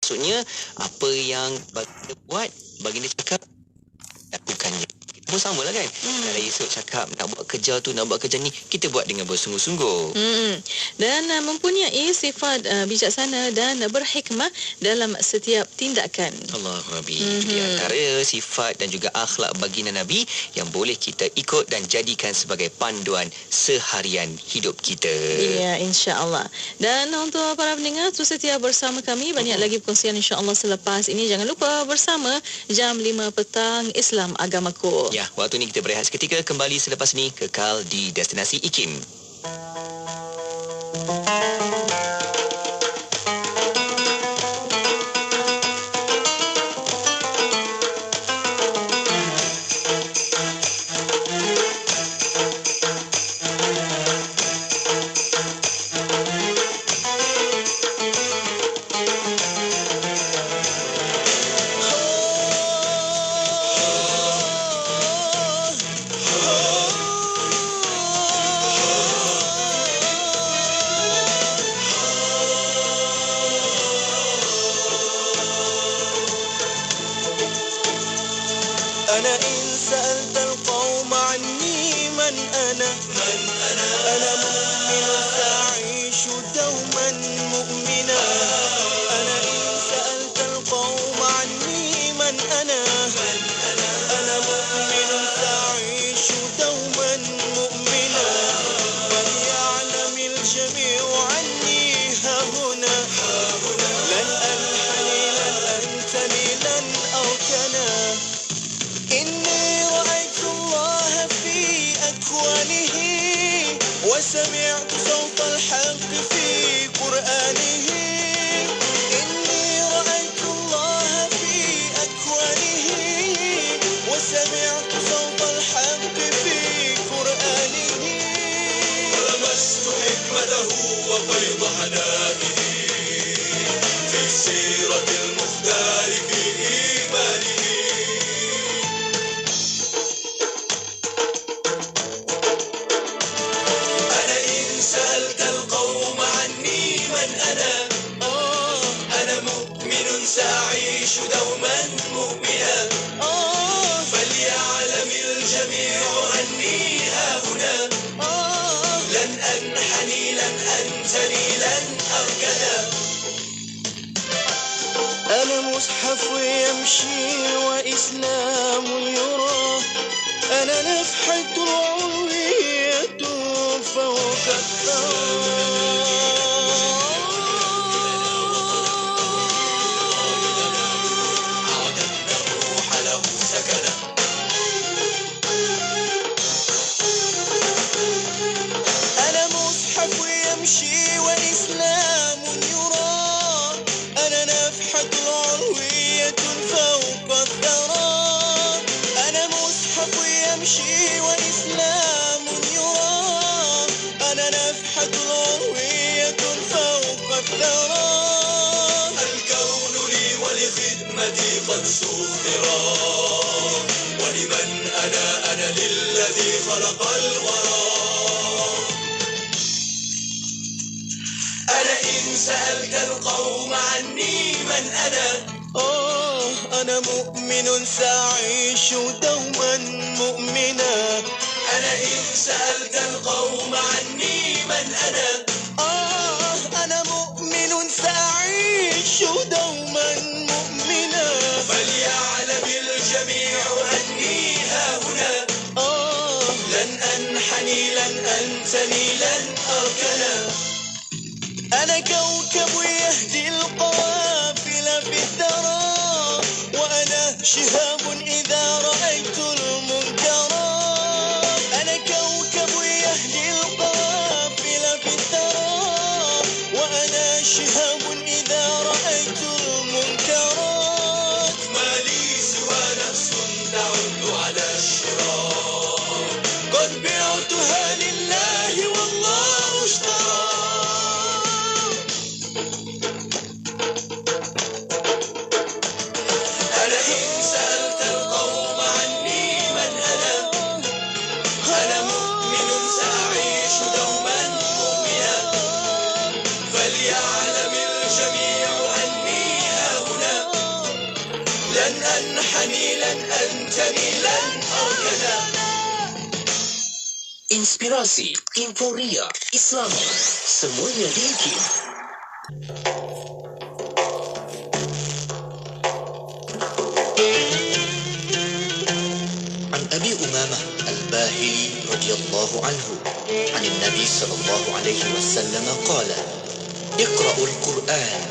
Maksudnya, apa yang baginda buat, baginda cakap, lakukannya. Kita pun sama lah kan. Kalau esok cakap nak buat kerja tu, nak buat kerja ni, kita buat dengan bersungguh-sungguh. Dan mempunyai sifat bijaksana dan berhikmah dalam setiap tindakan. Allahu Nabi. Itu di antara sifat dan juga akhlak baginda Nabi yang boleh kita ikut dan jadikan sebagai panduan seharian hidup kita. Ya, insya-Allah. Dan untuk para pendengar, terus setia bersama kami. Banyak lagi perkongsian insya-Allah selepas ini. Jangan lupa bersama jam 5 petang Islam Agamaku. Ya, waktu ni kita berehat seketika, kembali selepas ni kekal di Destinasi IKIM. أنا إن سألت القوم عني من أنا أنا مؤمن سأعيش دوما مؤمنا أنا إن سألت القوم عني من أنا أنا مؤمن سأعيش دوما مؤمنا فليعلم الجميع عني ها هنا لن أنحني لن أنتمي لن أركنا إني رأيت الله في أكوانه وسمعت صوت الحق في قرآنه إني رأيت الله في أكوانه وسمعت صوت الحق في قرآنه ولمست حكمته وفيض حنانه في سيرة المختار في إيمانه سأعيش دوما مؤمنا فليعلم الجميع أني ها هنا لن أنحني لن أنتني لن أركنا أنا مصحف يمشي وإسلام يرى أنا نفحة العلوية فوق الثرى يمشي وإسلام يرى أنا نفحة العلوية فوق الثرى أنا مصحف يمشي وإسلام يرى أنا نفحة العلوية فوق الثرى الكون لي ولخدمتي قد سخرا ولمن أنا للذي خلق الورى أنا إن سألت القوم عني من أنا أنا مؤمن سأعيش دوما مؤمنا أنا إن سألت القوم عني من أنا أنا مؤمن سأعيش دوما مؤمنا فليعلم الجميع أني ها هنا لن أنحني لن أنتني لن أركنا أنا كوكب يهدي القوافل في الثرى وأنا شهاب إذا رأيت المنكرا أنا كوكب يهدي القوافل في الثرى وأنا شهاب إذا رأيت المنكرات ما لي سوى نفس تعد على الشرار قد بعتها لله والله اشترى أنا إن سألت القوم عني من أنحني لن أنتمي لن أركنا. Inspirasi, Inforia, Islami, semuanya diikin. عن أبي أمامة الباهلي رضي الله عنه عن النبي صلى الله عليه وسلم قال: اقرأوا القرآن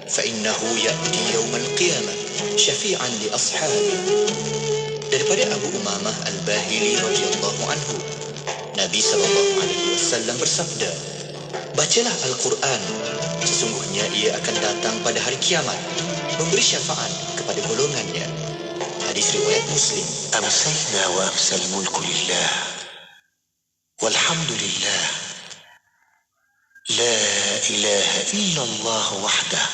فإنه يأتي يوم القيامة شفيعا لأصحابه. Daripada Abu Umamah Al-Bahili radhiyallahu anhu, Nabi SAW bersabda, bacalah Al-Quran, sesungguhnya ia akan datang pada hari kiamat, memberi syafaat kepada golongannya. Hadis riwayat Muslim. أمسينا وأمسى الملك لله والحمد لله لا إله إلا الله وحده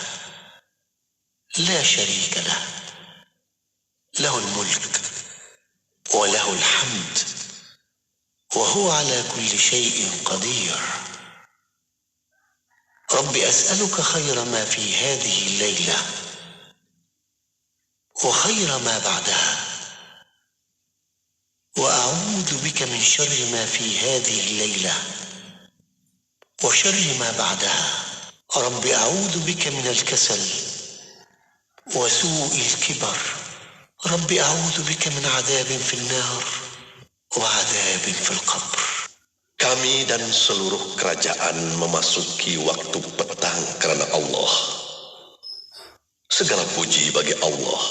لا شريك له له الملك وله الحمد وهو على كل شيء قدير. رب أسألك خير ما في هذه الليلة وخير ما بعدها، وأعوذ بك من شر ما في هذه الليلة وشر ما بعدها. رب أعوذ بك من الكسل وسوء الكبر. رب أعوذ بك من عذاب في النار وعذاب في القبر. Kami dan seluruh kerajaan memasuki waktu petang kerana Allah. Segala puji bagi Allah.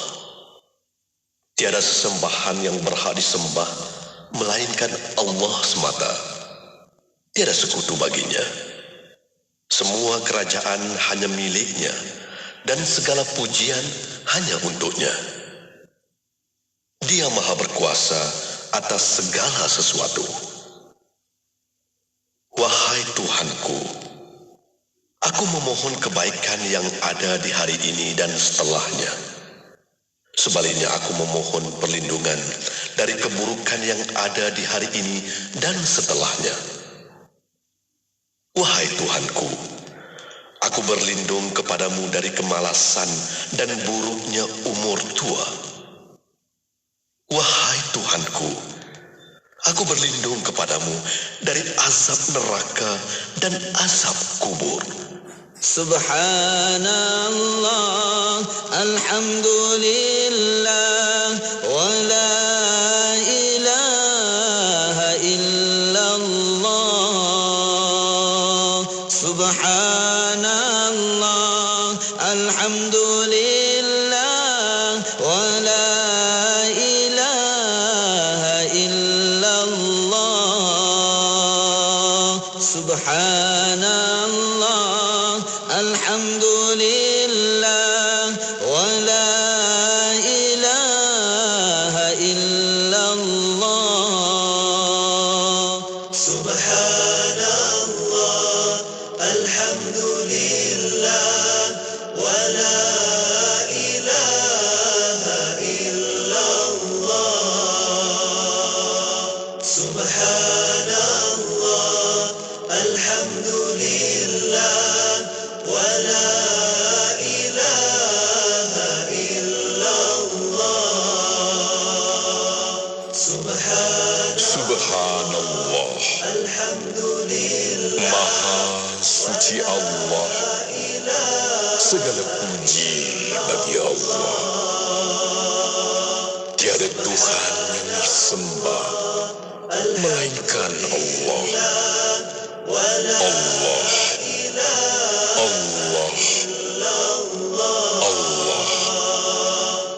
Tiada sesembahan yang berhak disembah melainkan Allah semata. Tiada sekutu baginya. Semua kerajaan hanya miliknya dan segala pujian hanya untuknya. Dia Maha berkuasa atas segala sesuatu. Wahai Tuhanku, aku memohon kebaikan yang ada di hari ini dan setelahnya. Sebaliknya aku memohon perlindungan dari keburukan yang ada di hari ini dan setelahnya. Wahai Tuhanku, aku berlindung kepadamu dari kemalasan dan buruknya umur tua. Wahai Tuhanku, aku berlindung kepadamu dari azab neraka dan azab kubur. Subhanallah, alhamdulillah, wa la ilaha illallah. Subhanallah, alhamdulillah, wa la ilaha illallah. Subhanallah, alhamdulillah, wa la ilaha illallah. Subhanallah, alhamdulillah, wa la ilaha illallah. Subhanallah, alhamdulillah, wa la ilaha illallah. Subhanallah, Alhamdulillah, Maha suci Allah. Segala puji bagi Allah. Tiada Tuhan yang disembah melainkan Allah. Allah, Allah, Allah.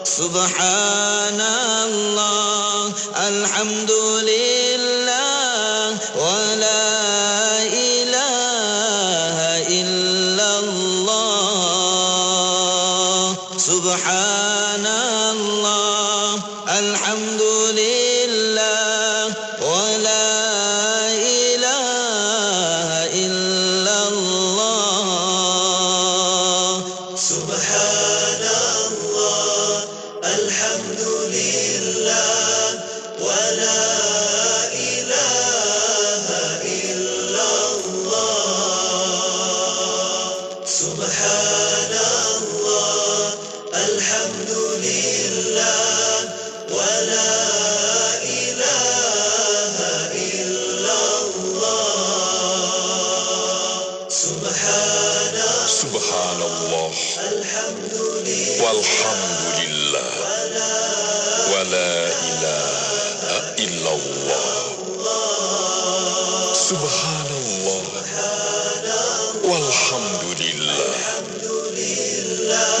Subhanallah, alhamdulillah, wa la ilaha illallah. Subhanallah, alhamdulillah, wa la ilaha illallah. Subhanallah, alhamdulillah, wa la ilaha illallah. Subhanallah, alhamdulillah. walhamdulillah, wala ilaha illallah, subhanallah, walhamdulillah,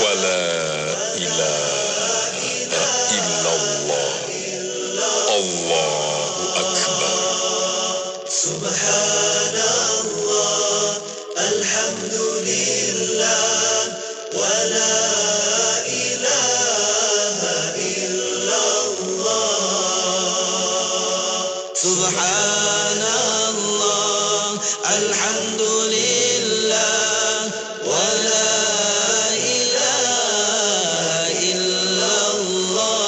wala ilaha illallah, Allahu akbar. Subhanallah, alhamdulillah, wa la ilaha illallah. Subhanallah, alhamdulillah, wa la ilaha illallah.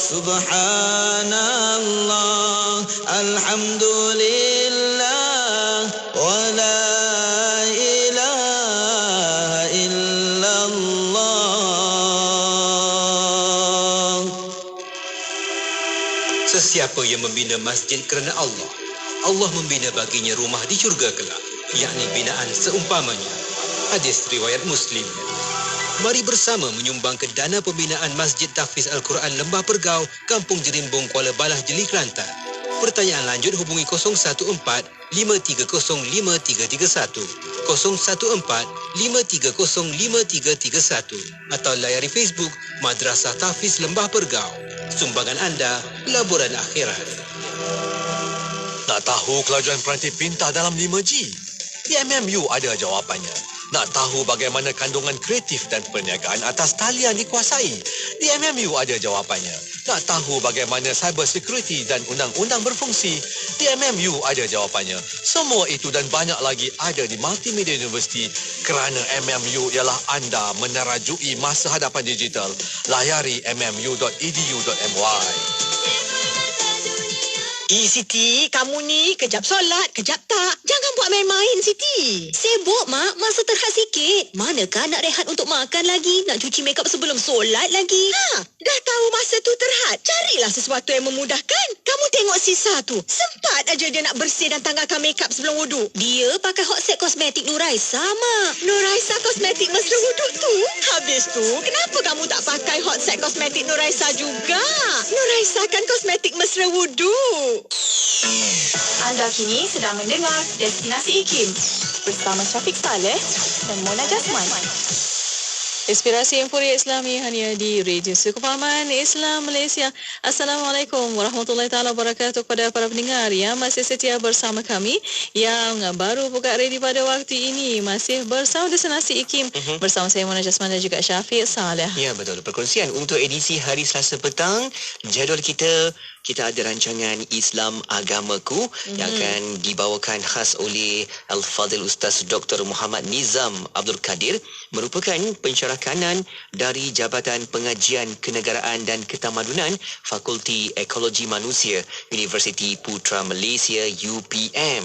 Subhanallah, alhamdulillah, wa la ilaha illallah. Sesiapa yang membina masjid kerana Allah, Allah membina baginya rumah di syurga kelak, yakni binaan seumpamanya. Hadis riwayat Muslim. Mari bersama menyumbang ke dana pembinaan Masjid Tahfiz Al-Quran Lembah Pergau, Kampung Jerimbung, Kuala Balah, Jeli, Kelantan. Pertanyaan lanjut hubungi 014-530-5331, 014-530-5331 atau layari Facebook Madrasah Tahfiz Lembah Pergau. Sumbangan anda, laburan akhirat. Nak tahu kelajuan peranti pintar dalam 5G? Di MMU ada jawapannya. Nak tahu bagaimana kandungan kreatif dan perniagaan atas talian dikuasai? Di MMU ada jawapannya. Nak tahu bagaimana cyber security dan undang-undang berfungsi? Di MMU ada jawapannya. Semua itu dan banyak lagi ada di Multimedia University kerana MMU ialah anda menerajui masa hadapan digital. Layari mmu.edu.my. Siti, kamu ni kejap solat, kejap tak. Jangan buat main-main, Siti. Sibuk, Mak. Masa terhad sikit. Manakah nak rehat untuk makan lagi? Nak cuci makeup sebelum solat lagi? Dah tahu masa tu terhad. Carilah sesuatu yang memudahkan. Kamu tengok Sisa tu. Sempat aja dia nak bersih dan tanggalkan makeup sebelum wuduk. Dia pakai hot set kosmetik Nuraisa, Mak. Nuraisa kosmetik mesra wuduk tu. Habis tu, kenapa kamu tak pakai hot set kosmetik Nuraisa juga? Nuraisa kan kosmetik mesra wuduk. Anda kini sedang mendengar Destinasi IKIM bersama Syafiq Saleh dan Mona Jasman. Inspirasi Emporia Islami hanya di Radio Kefahaman Islam Malaysia. Assalamualaikum warahmatullahi taala wabarakatuh kepada para pendengar yang masih setia bersama kami, yang baru buka ready pada waktu ini, masih bersama Destinasi IKIM bersama saya Mona Jasman dan juga Syafiq Saleh. Ya, betul. Perkongsian untuk edisi hari Selasa petang, jadual kita ada rancangan Islam Agamaku yang akan dibawakan khas oleh Al-Fadhil Ustaz Dr. Muhammad Nizam Abdul Kadir, merupakan pensyarah kanan dari Jabatan Pengajian Kenegaraan dan Ketamadunan Fakulti Ekologi Manusia Universiti Putra Malaysia UPM.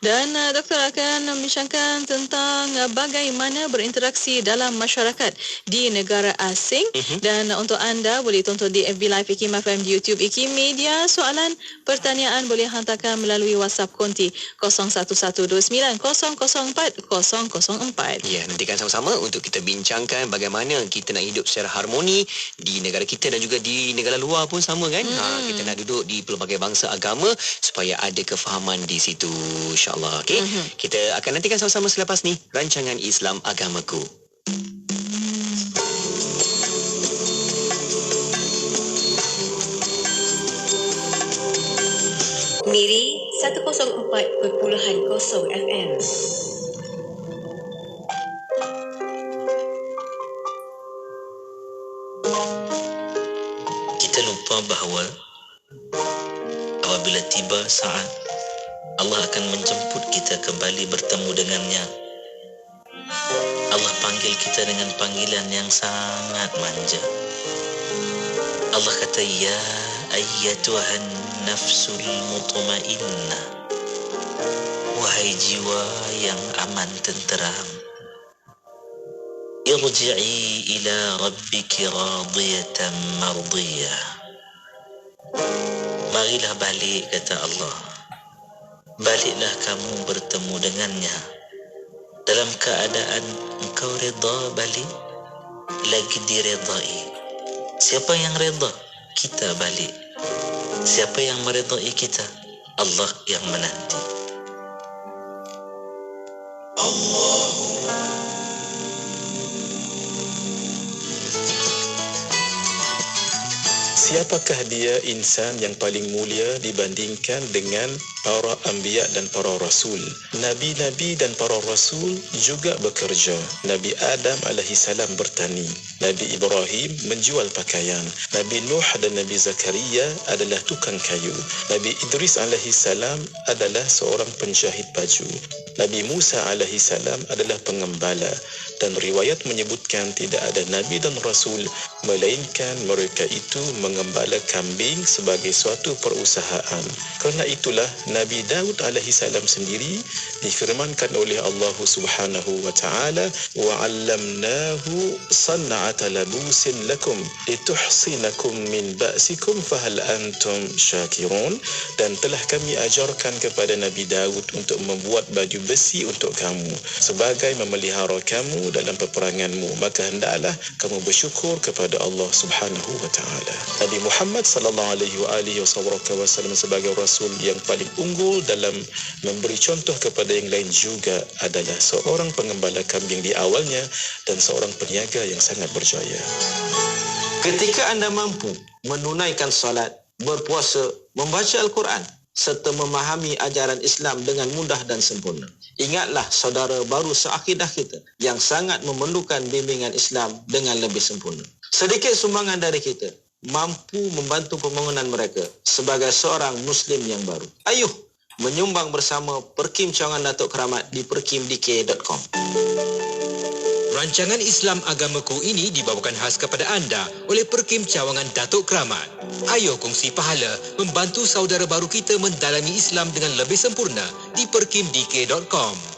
Dan doktor akan membincangkan tentang bagaimana berinteraksi dalam masyarakat di negara asing. Dan untuk anda boleh tonton di FB Live IKIM FM, di YouTube IKIM Media. Soalan, pertanyaan boleh hantarkan melalui WhatsApp konti 0112900404. Ya, nantikan sama-sama untuk kita bincangkan bagaimana kita nak hidup secara harmoni di negara kita dan juga di negara luar pun sama kan. Kita nak duduk di pelbagai bangsa agama supaya ada kefahaman di situ, insya-Allah. Okey. Kita akan nantikan sama-sama selepas ni rancangan Islam Agamaku. Miri 104.0 FM. Kita lupa bahawa apabila tiba saat, Allah akan menjemput kita kembali bertemu dengannya. Allah panggil kita dengan panggilan yang sangat manja. Allah kata, ya ayyatuhan nafsul mutmainnah, wahai jiwa yang aman tenteram, irji'i ila rabbiki radiyatan mardiyah. Marilah balik, kata Allah. Baliklah kamu bertemu dengannya dalam keadaan engkau reda balik, lagi diredai. Siapa yang reda, kita balik. Siapa yang meredai kita, Allah yang menanti. Siapakah dia insan yang paling mulia dibandingkan dengan para anbiya dan para rasul? Nabi-nabi dan para rasul juga bekerja. Nabi Adam alaihissalam bertani. Nabi Ibrahim menjual pakaian. Nabi Nuh dan Nabi Zakaria adalah tukang kayu. Nabi Idris alaihissalam adalah seorang penjahit baju. Nabi Musa alaihissalam adalah pengembala. Dan riwayat menyebutkan tidak ada nabi dan rasul melainkan mereka itu mengembala kambing sebagai suatu perusahaan. Kerana itulah Nabi Daud alaihissalam sendiri difirmankan oleh Allah Subhanahu wa taala, wa 'allamnahu san'ata labusin lakum lituhsinakum min ba'sikum fahal antum syakirun. Dan telah kami ajarkan kepada Nabi Daud untuk membuat baju besi untuk kamu sebagai memelihara kamu dalam peperanganmu, maka hendaklah kamu bersyukur kepada Allah Subhanahu wa taala. Nabi Muhammad sallallahu alaihi wasallam sebagai rasul yang paling unggul dalam memberi contoh kepada yang lain juga adalah seorang pengembala kambing di awalnya dan seorang peniaga yang sangat berjaya. Ketika anda mampu menunaikan salat, berpuasa, membaca Al-Quran serta memahami ajaran Islam dengan mudah dan sempurna, ingatlah saudara baru seakidah kita yang sangat memerlukan bimbingan Islam dengan lebih sempurna. Sedikit sumbangan dari kita mampu membantu pembangunan mereka sebagai seorang Muslim yang baru. Ayuh menyumbang bersama Perkim Cawangan Datuk Keramat di perkimdk.com. Rancangan Islam Agamaku ini dibawakan khas kepada anda oleh Perkim Cawangan Datuk Keramat. Ayo kongsi pahala membantu saudara baru kita mendalami Islam dengan lebih sempurna di perkimdk.com.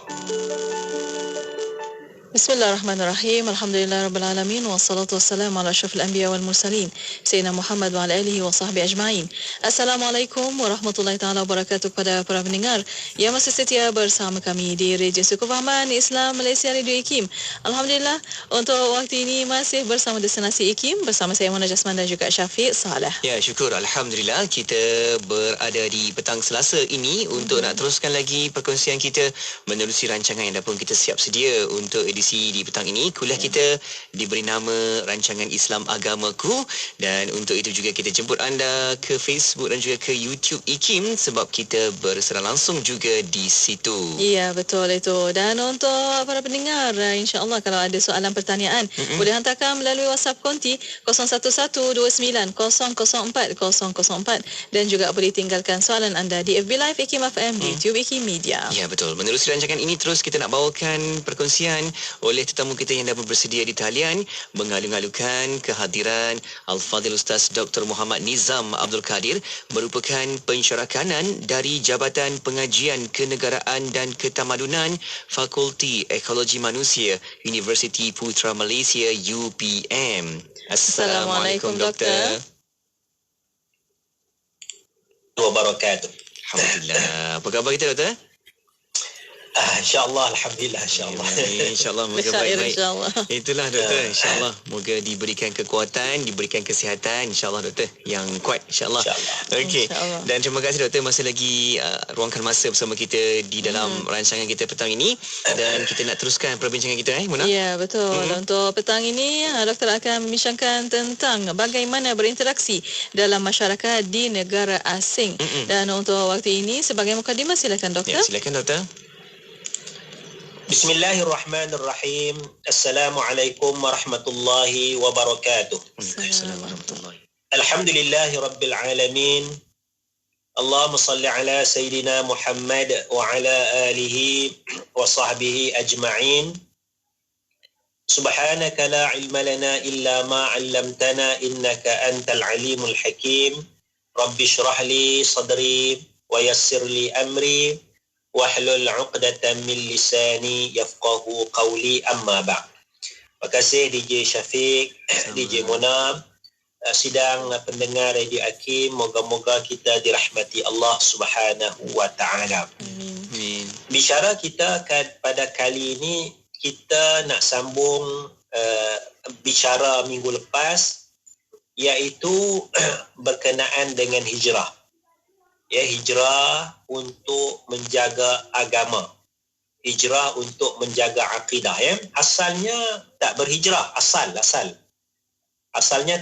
Bismillahirrahmanirrahim. Alhamdulillahirabbil wassalatu wassalamu ala asyrafil anbiya wal mursalin sayyidina Muhammad wa ala alihi wa sahbihi ajma'in. Assalamualaikum warahmatullahi taala wabarakatuh kepada para pendengar yang masih setia bersama kami di Radio Suku Fahman Islam Malaysia Radio IKIM. Alhamdulillah untuk waktu ini masih bersama Destinasi IKIM bersama saya Mona Jasman dan juga Syafiq Saleh. Ya, syukur alhamdulillah kita berada di petang Selasa ini untuk nak teruskan lagi perkongsian kita menerusi rancangan yang dah pun kita siap sedia untuk edisi di petang ini. Kuliah kita diberi nama Rancangan Islam Agamaku, dan untuk itu juga kita jemput anda ke Facebook dan juga ke YouTube IKIM sebab kita berserang langsung juga di situ. Ya, betul itu. Dan untuk para pendengar, insya-Allah kalau ada soalan pertanyaan boleh hantarkan melalui WhatsApp konti 0112900404 dan juga boleh tinggalkan soalan anda di FB Live IKIM FM di YouTube IKIM Media. Ya, betul. Menerusi rancangan ini terus kita nak bawakan perkongsian oleh tetamu kita yang dah bersedia di talian mengalu-alukan kehadiran Al-Fadhil Ustaz Dr. Muhammad Nizam Abdul Kadir, merupakan pensyarakanan dari Jabatan Pengajian Kenegaraan dan Ketamadunan Fakulti Ekologi Manusia Universiti Putra Malaysia UPM. Assalamualaikum Doktor. Wabarakatuh. Alhamdulillah. Apa khabar kita Doktor? InsyaAllah, Alhamdulillah, InsyaAllah. InsyaAllah, moga baik-baik. InsyaAllah. Itulah Doktor, InsyaAllah. Moga diberikan kekuatan, diberikan kesihatan. InsyaAllah Doktor, yang kuat. InsyaAllah. Okey. Dan terima kasih Doktor masih lagi ruangkan masa bersama kita di dalam rancangan kita petang ini. Dan kita nak teruskan perbincangan kita, Mona? Ya, betul. Dan untuk petang ini, Doktor akan membincangkan tentang bagaimana berinteraksi dalam masyarakat di negara asing. Dan untuk waktu ini, sebagai mukadimah, silakan Doktor. Ya, silakan Doktor. Bismillahirrahmanirrahim. Assalamualaikum warahmatullahi wabarakatuh. Waalaikumsalam warahmatullahi. Alhamdulillahi rabbil alamin. Allahumma salli ala Sayyidina Muhammad wa ala alihi wa sahbihi ajma'in. Subhanaka la ilma lana illa ma 'allamtana innaka antal alimul hakim. Rabbi shrah li sadri wa yassir li amri wahlul 'uqdatam min lisani yafqahu qawli, amma ba'd. Terima kasih DJ Syafiq, DJ Mona, sidang pendengar Radio Hakim. Moga-moga kita dirahmati Allah Subhanahu wa taala. Amin. bicara kita pada kali ini, kita nak sambung bicara minggu lepas, iaitu berkenaan dengan hijrah. Ya, hijrah untuk menjaga agama. Hijrah untuk menjaga akidah. Ya. Asalnya tak berhijrah. Asalnya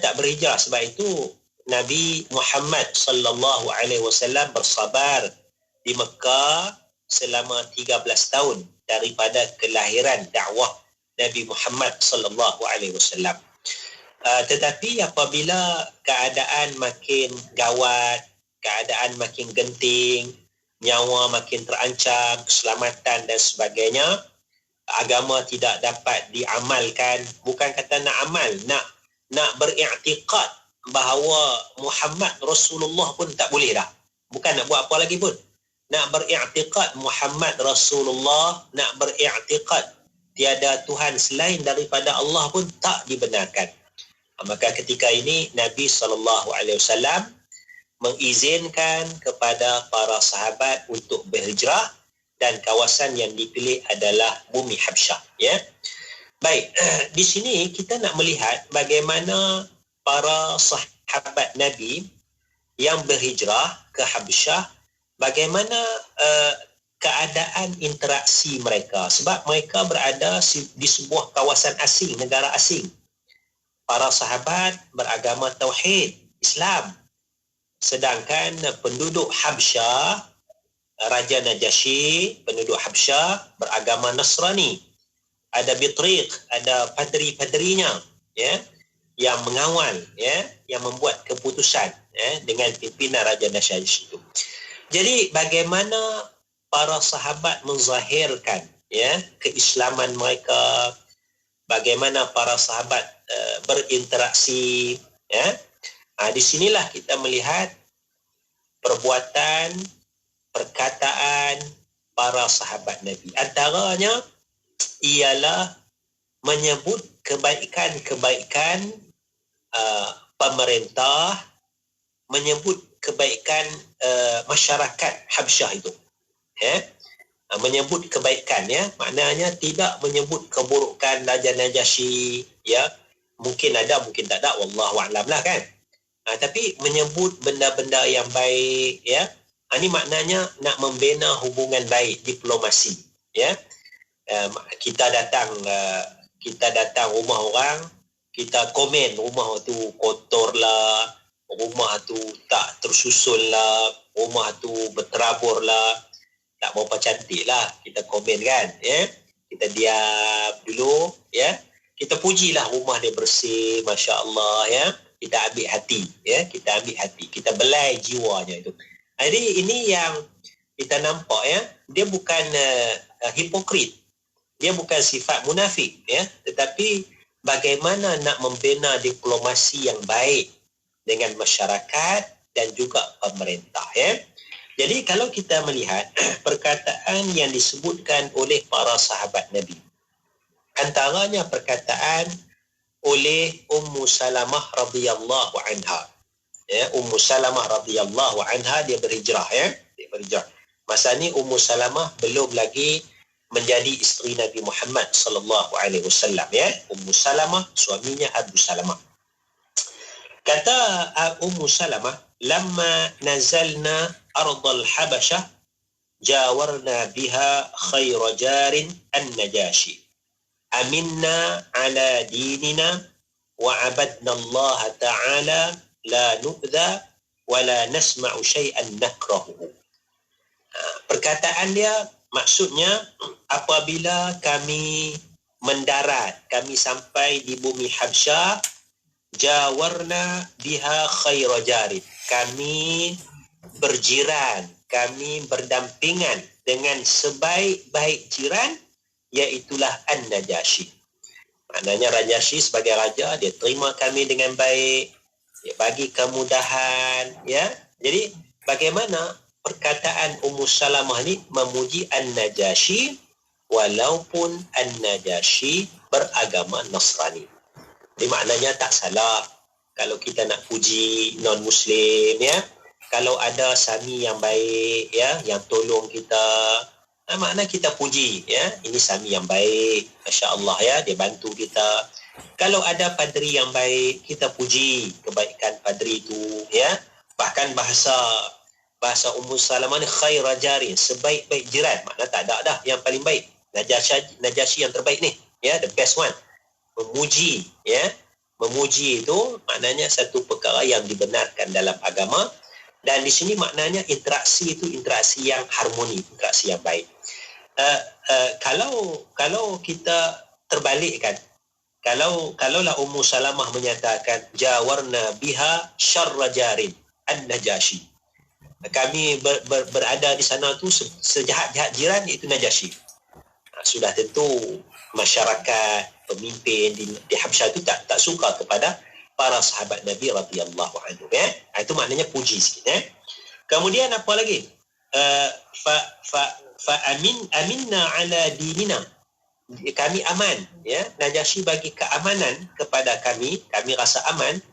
tak berhijrah. Sebab itu Nabi Muhammad sallallahu alaihi wasallam bersabar di Mekah selama 13 tahun daripada kelahiran dakwah Nabi Muhammad sallallahu alaihi wasallam. Tetapi apabila keadaan makin gawat, keadaan makin genting, nyawa makin terancam, keselamatan dan sebagainya, agama tidak dapat diamalkan. Bukan kata nak amal, nak beriktikad bahawa Muhammad Rasulullah pun tak boleh dah. Bukan nak buat apa lagi pun. Nak beriktikad Muhammad Rasulullah, nak beriktikad tiada Tuhan selain daripada Allah pun tak dibenarkan. Maka ketika ini Nabi SAW mengizinkan kepada para sahabat untuk berhijrah dan kawasan yang dipilih adalah bumi Habsyah. Ya. Baik, di sini kita nak melihat bagaimana para sahabat Nabi yang berhijrah ke Habsyah, bagaimana keadaan interaksi mereka. Sebab mereka berada di sebuah kawasan asing, negara asing. Para sahabat beragama Tauhid, Islam. Sedangkan penduduk Habsyah, Raja Najasyi, penduduk Habsyah beragama Nasrani. Ada Bitriq, ada padri-padrinya, ya, yang mengawal, ya, yang membuat keputusan, ya, dengan pimpinan Raja Najasyi itu. Jadi bagaimana para sahabat menzahirkan, ya, keislaman mereka, bagaimana para sahabat berinteraksi, ya. Di sinilah kita melihat perbuatan, perkataan para sahabat Nabi. Antaranya ialah menyebut kebaikan-kebaikan pemerintah, menyebut kebaikan masyarakat Habsyah itu. Ya. Menyebut kebaikan, ya, maknanya tidak menyebut keburukan Raja Najasyi, ya. Mungkin ada, mungkin tak ada, wallahu a'lam lah kan. Tapi menyebut benda-benda yang baik, ya. Ini maknanya nak membina hubungan baik, diplomasi, ya. Kita datang rumah orang, kita komen rumah tu kotor lah, rumah tu tak tersusun lah, rumah tu berterabur lah, tak berapa cantik lah, kita komen kan, ya. Kita diam dulu, ya. Kita pujilah rumah dia bersih, Masya Allah, ya. Kita ambil hati, ya. Kita ambil hati, kita belai jiwanya itu. Jadi ini yang kita nampak, ya. Dia bukan hipokrit, dia bukan sifat munafik, ya. Tetapi bagaimana nak membina diplomasi yang baik dengan masyarakat dan juga pemerintah, ya. Jadi kalau kita melihat perkataan yang disebutkan oleh para sahabat Nabi, antaranya perkataan oleh Ummu Salamah radhiyallahu anha. Ya, Ummu Salamah radhiyallahu anha dia berhijrah, ya. Dia berhijrah. Masa ni Ummu Salamah belum lagi menjadi isteri Nabi Muhammad sallallahu alaihi wasallam, ya. Ummu Salamah suaminya Abu Salamah. Kata Ummu Salamah, "Lamma nazalna ardal Habasyah jawarna biha khaira jarin an-Najasyi. Aminna ala dinina wa abadna Allah Ta'ala la nu'dha wa la nasma'u syai'an nakrahuhu." Perkataan dia maksudnya apabila kami mendarat, kami sampai di bumi Habsyah, jawarna biha khaira jarin. Kami berjiran, kami berdampingan dengan sebaik-baik jiran, iaitulah An-Najasyi. Maknanya Najasyi sebagai raja, dia terima kami dengan baik, dia bagi kemudahan, ya. Jadi bagaimana perkataan Ummu Salamah ni memuji An-Najasyi walaupun An-Najasyi beragama Nasrani. Jadi maknanya tak salah kalau kita nak puji non-Muslim, ya. Kalau ada sami yang baik, ya, yang tolong kita, makna kita puji, ya. Ini Sami yang baik, masya-Allah, ya, dia bantu kita. Kalau ada padri yang baik, kita puji kebaikan padri itu, ya. Bahkan bahasa Ummu Salamah ni khaira jarin, sebaik-baik jiran. Makna tak ada dah yang paling baik. Najasyi yang terbaik ni, ya, the best one. Memuji, ya. Memuji itu maknanya satu perkara yang dibenarkan dalam agama, dan di sini maknanya interaksi itu interaksi yang harmoni, interaksi yang baik. Kalau kita terbalikkan, kalaulah Ummu Salamah menyatakan jawarna biha syarra jarin an-Najasyi, kami berada di sana tu sejahat-jahat jiran, iaitu Najasyi. Sudah tentu masyarakat, pemimpin di Habsyah itu tak suka kepada para sahabat Nabi radhiyallahu anhu, ya. Itu maknanya puji sikit, ya. Kemudian apa lagi? Aminna ala dinina, kami aman, ya. Najasyi bagi keamanan kepada kami rasa aman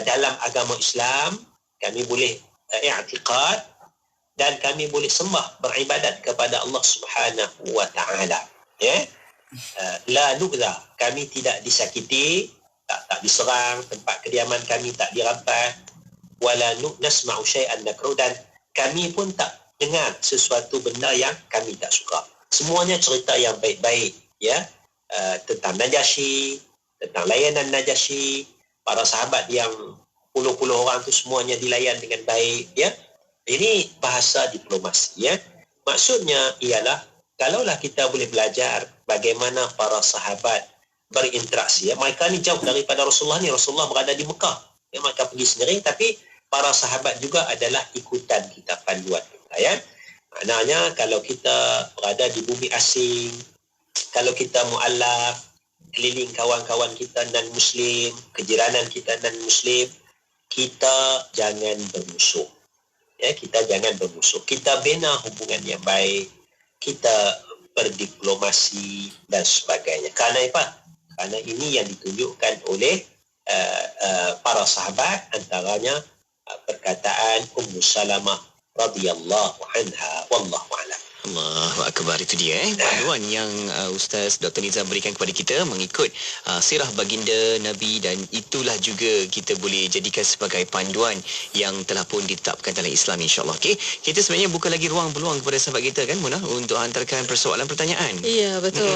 dalam agama Islam, kami boleh i'tiqad dan kami boleh sembah, beribadat kepada Allah Subhanahu wa taala, ya. La nu'za, kami tidak disakiti, tak diserang, tempat kediaman kami tak dirampas, wala nasma'u syai'an nakruh, dan kami pun tak dengar sesuatu benda yang kami tak suka. Semuanya cerita yang baik-baik, ya, tentang Najasyi, tentang layanan Najasyi, para sahabat yang puluh-puluh orang tu semuanya dilayan dengan baik, ya. Ini bahasa diplomasi, ya. Maksudnya ialah kalaulah kita boleh belajar bagaimana para sahabat berinteraksi, ya. Mereka ni jauh daripada Rasulullah ni. Rasulullah berada di Mekah, ya, mereka pergi sendiri, tapi para sahabat juga adalah ikutan kita, panduan kita, ya. Maknanya kalau kita berada di bumi asing, kalau kita mu'alaf, keliling kawan-kawan kita non-Muslim, kejiranan kita non-Muslim, kita jangan bermusuh, ya. Kita jangan bermusuh, kita bina hubungan yang baik, kita berdiplomasi dan sebagainya. Kerana apa? Kerana ini yang ditunjukkan oleh para sahabat, antaranya perkataan Ummu Salamah radhiyallahu anha, wallahu a'lam. Allahu Akbar, itu dia panduan yang Ustaz Dr. Nizam berikan kepada kita mengikut sirah baginda Nabi, dan itulah juga kita boleh jadikan sebagai panduan yang telah pun ditetapkan dalam Islam, insya-Allah. Okey, kita sebenarnya buka lagi ruang peluang kepada sahabat kita, kan Munah, untuk hantarkan persoalan pertanyaan. Ya, betul.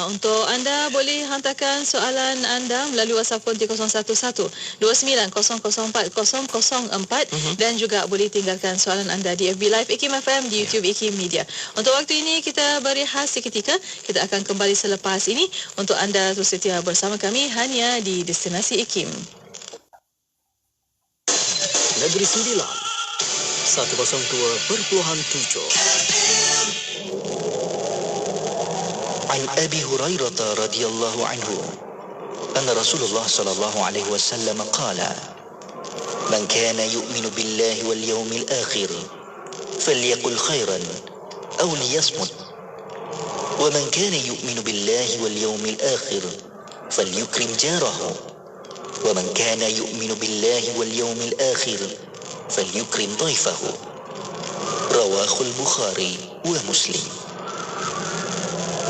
Untuk anda boleh hantarkan soalan anda melalui WhatsApp phone 0179004004 dan juga boleh tinggalkan soalan anda di FB Live IKIM FM, di YouTube IKIM Media. Untuk waktu ini kita berehat seketika. Kita akan kembali selepas ini. Untuk anda terus setia bersama kami hanya di Destinasi IKIM. Negeri Sembilan 102.7. An Abi Hurairah radhiyallahu anhu anna Rasulullah sallallahu alaihi wasallam qala man kana yu'minu billahi wal yawmil akhir falyaqul khairan أو ليصمت ومن كان يؤمن بالله واليوم الآخر فليكرم جاره ومن كان يؤمن بالله واليوم الآخر فليكرم ضيفه رواه البخاري ومسلم.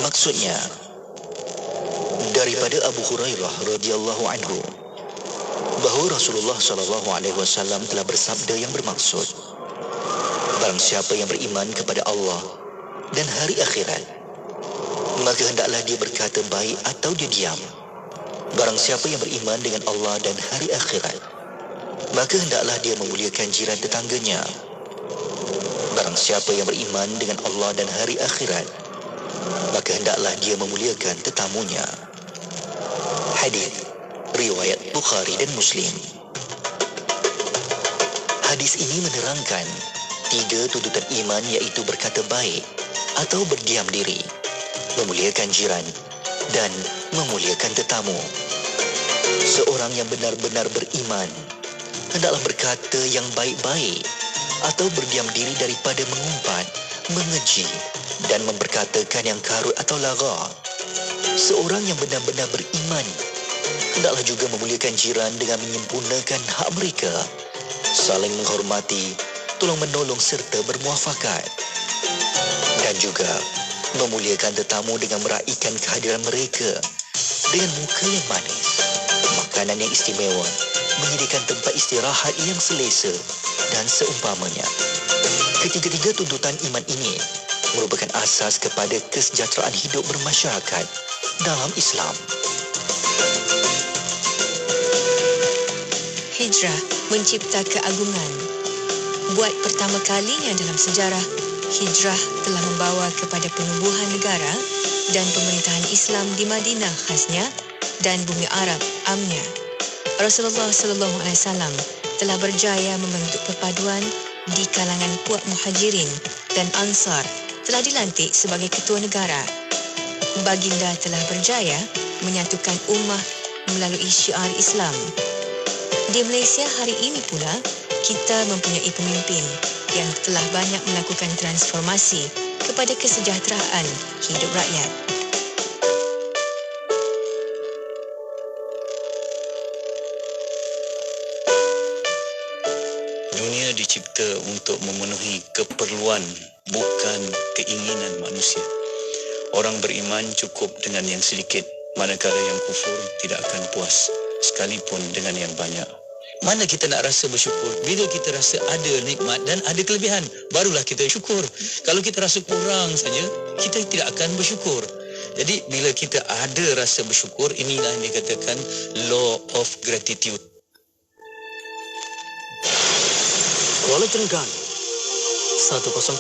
Maksudnya daripada Abu Hurairah radhiyallahu anhu bahawa Rasulullah sallallahu alaihi wasallam telah bersabda yang bermaksud, barang siapa yang beriman kepada Allah dan hari akhirat, maka hendaklah dia berkata baik atau dia diam. Barang siapa yang beriman dengan Allah dan hari akhirat, maka hendaklah dia memuliakan jiran tetangganya. Barang siapa yang beriman dengan Allah dan hari akhirat, maka hendaklah dia memuliakan tetamunya. Hadis riwayat Bukhari dan Muslim. Hadis ini menerangkan 3 tuntutan iman, iaitu berkata baik atau berdiam diri, memuliakan jiran, dan memuliakan tetamu. Seorang yang benar-benar beriman hendaklah berkata yang baik-baik atau berdiam diri daripada mengumpat, mengeji, dan memperkatakan yang karut atau lara. Seorang yang benar-benar beriman hendaklah juga memuliakan jiran dengan menyempurnakan hak mereka, saling menghormati, tolong menolong serta bermuafakat, dan juga memuliakan tetamu dengan meraihkan kehadiran mereka dengan muka yang manis, makanan yang istimewa, menyediakan tempat istirahat yang selesa dan seumpamanya. Ketiga-tiga tuntutan iman ini merupakan asas kepada kesejahteraan hidup bermasyarakat dalam Islam. Hijrah mencipta keagungan. Buat pertama kalinya dalam sejarah, hijrah telah membawa kepada penubuhan negara dan pemerintahan Islam di Madinah khasnya dan bumi Arab amnya. Rasulullah SAW telah berjaya membentuk perpaduan di kalangan puak Muhajirin dan Ansar, telah dilantik sebagai ketua negara. Baginda telah berjaya menyatukan ummah melalui syiar Islam. Di Malaysia hari ini pula, kita mempunyai pemimpin yang telah banyak melakukan transformasi kepada kesejahteraan hidup rakyat. Dunia dicipta untuk memenuhi keperluan, bukan keinginan manusia. Orang beriman cukup dengan yang sedikit, manakala yang kufur tidak akan puas, sekalipun dengan yang banyak. Mana kita nak rasa bersyukur? Bila kita rasa ada nikmat dan ada kelebihan, barulah kita syukur. Kalau kita rasa kurang saja, kita tidak akan bersyukur. Jadi bila kita ada rasa bersyukur, inilah yang dikatakan law of gratitude. Kuala Terengganu 100.2.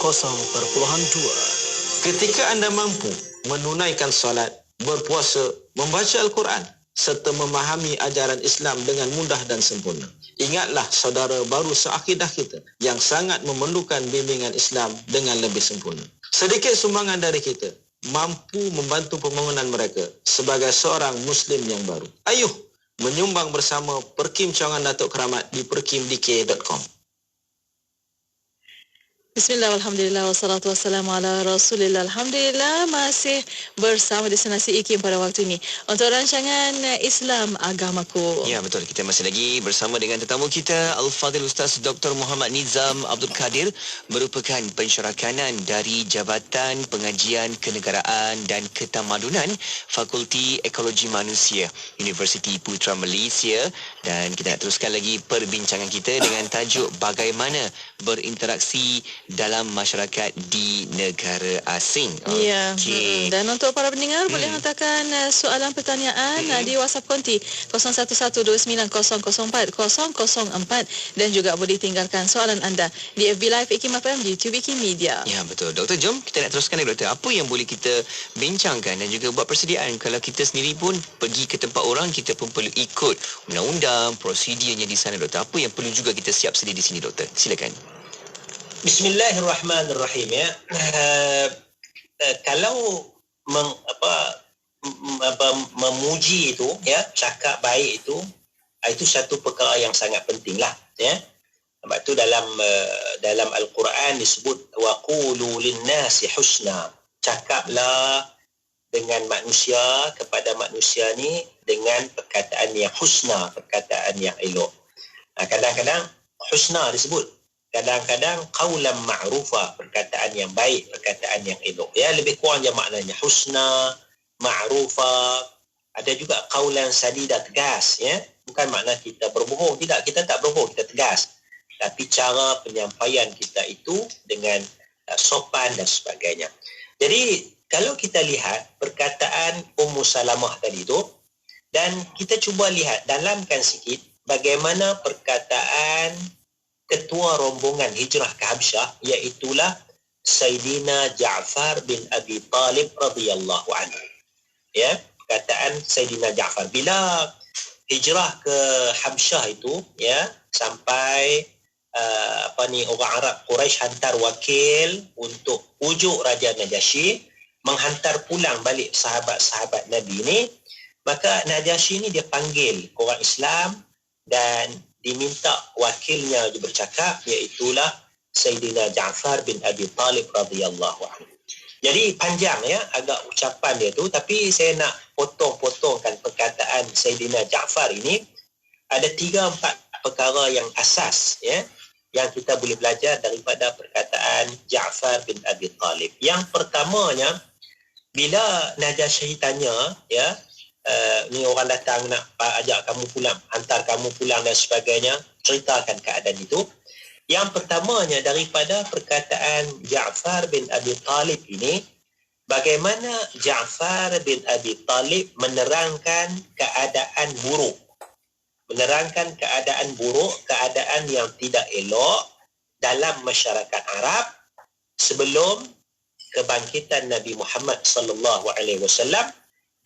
Ketika anda mampu menunaikan solat, berpuasa, membaca Al-Quran serta memahami ajaran Islam dengan mudah dan sempurna, ingatlah saudara baru seakidah kita yang sangat memerlukan bimbingan Islam dengan lebih sempurna. Sedikit sumbangan dari kita mampu membantu pembangunan mereka sebagai seorang Muslim yang baru. Ayuh menyumbang bersama Perkim Cawangan Datuk Keramat di perkimdk.com. Bismillah, alhamdulillah, wassalatu wassalamu ala rasulillah. Alhamdulillah, masih bersama Destinasi IKIM pada waktu ini untuk rancangan Islam Agamaku. Ya, betul. Kita masih lagi bersama dengan tetamu kita, Al-Fadhil Ustaz Dr. Muhammad Nizam Abdul Kadir, merupakan pensyarakanan dari Jabatan Pengajian Kenegaraan dan Ketamadunan Fakulti Ekologi Manusia, Universiti Putra Malaysia. Dan kita nak teruskan lagi perbincangan kita dengan tajuk bagaimana berinteraksi dalam masyarakat di negara asing. Ya. Dan untuk para pendengar boleh hantarkan soalan pertanyaan di WhatsApp konti 0112900404 dan juga boleh tinggalkan soalan anda di FB Live IKIM FM di YouTube IKIM Media. Ya, betul. Doktor, jom kita nak teruskan, Doktor. Apa yang boleh kita bincangkan dan juga buat persediaan kalau kita sendiri pun pergi ke tempat orang, kita pun perlu ikut undang-undang, prosedurnya di sana, Doktor. Apa yang perlu juga kita siap sedia di sini, Doktor? Silakan. Bismillahirrahmanirrahim, ya. Kalau memuji itu, ya, cakap baik itu satu perkara yang sangat pentinglah, ya. Sebab itu dalam Al-Quran disebut waqulu linnasi husna. Cakaplah dengan manusia, kepada manusia ni dengan perkataan yang husna, perkataan yang elok. Kadang-kadang husna disebut, kadang-kadang qaulan ma'rufa, perkataan yang baik, perkataan yang elok. Ya, lebih kurang je maknanya husna, ma'rufa. Ada juga qaulan sadida, tegas, ya. Bukan makna kita berbohong, tidak, kita tak berbohong, kita tegas. Tapi cara penyampaian kita itu dengan sopan dan sebagainya. Jadi kalau kita lihat perkataan Ummu Salamah tadi itu, dan kita cuba lihat, dalamkan sikit bagaimana perkataan ketua rombongan hijrah ke Habsyah, iaitulah Sayyidina Ja'far bin Abi Talib radhiyallahu anhu. Ya, perkataan Sayyidina Ja'far bila hijrah ke Habsyah itu, ya, sampai orang Arab Quraisy hantar wakil untuk pujuk Raja Najasyi menghantar pulang balik sahabat-sahabat Nabi ini, maka Najasyi ini dia panggil orang Islam dan diminta wakilnya bercakap, iaitulah Sayyidina Ja'far bin Abi Talib radhiyallahu anhu. Jadi panjang, ya, agak ucapan dia tu, tapi saya nak potong-potongkan perkataan Sayyidina Ja'far ini. Ada 3-4 perkara yang asas, ya, yang kita boleh belajar daripada perkataan Ja'far bin Abi Talib. Yang pertamanya, bila Najasyi tanya, ya, ni orang datang nak ajak kamu pulang, hantar kamu pulang dan sebagainya, ceritakan keadaan itu. Yang pertamanya daripada perkataan Ja'far bin Abi Talib ini, bagaimana Ja'far bin Abi Talib menerangkan keadaan buruk. Menerangkan keadaan buruk, keadaan yang tidak elok dalam masyarakat Arab sebelum kebangkitan Nabi Muhammad sallallahu alaihi wasallam,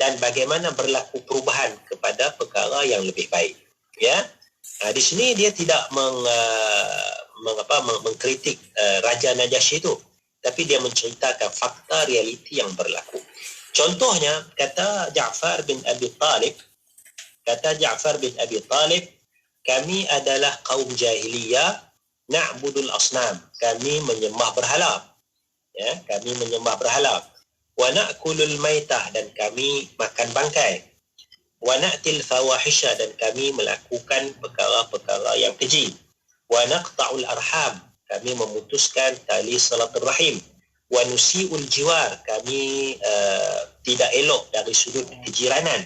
dan bagaimana berlaku perubahan kepada perkara yang lebih baik. Ya. Di sini dia tidak mengkritik Raja Najasyi itu, tapi dia menceritakan fakta realiti yang berlaku. Contohnya kata Ja'far bin Abi Talib, kami adalah kaum jahiliyah, na'budul asnam, kami menyembah berhala. Ya, kami menyembah berhala. Wa na'kulul maitah, dan kami makan bangkai. Wa na'til fawahisha, dan kami melakukan perkara-perkara yang keji. Wa naqta'ul arham, kami memutuskan tali silaturrahim. Wa nusi'ul jiwar, kami tidak elok dari sudut kejiranan.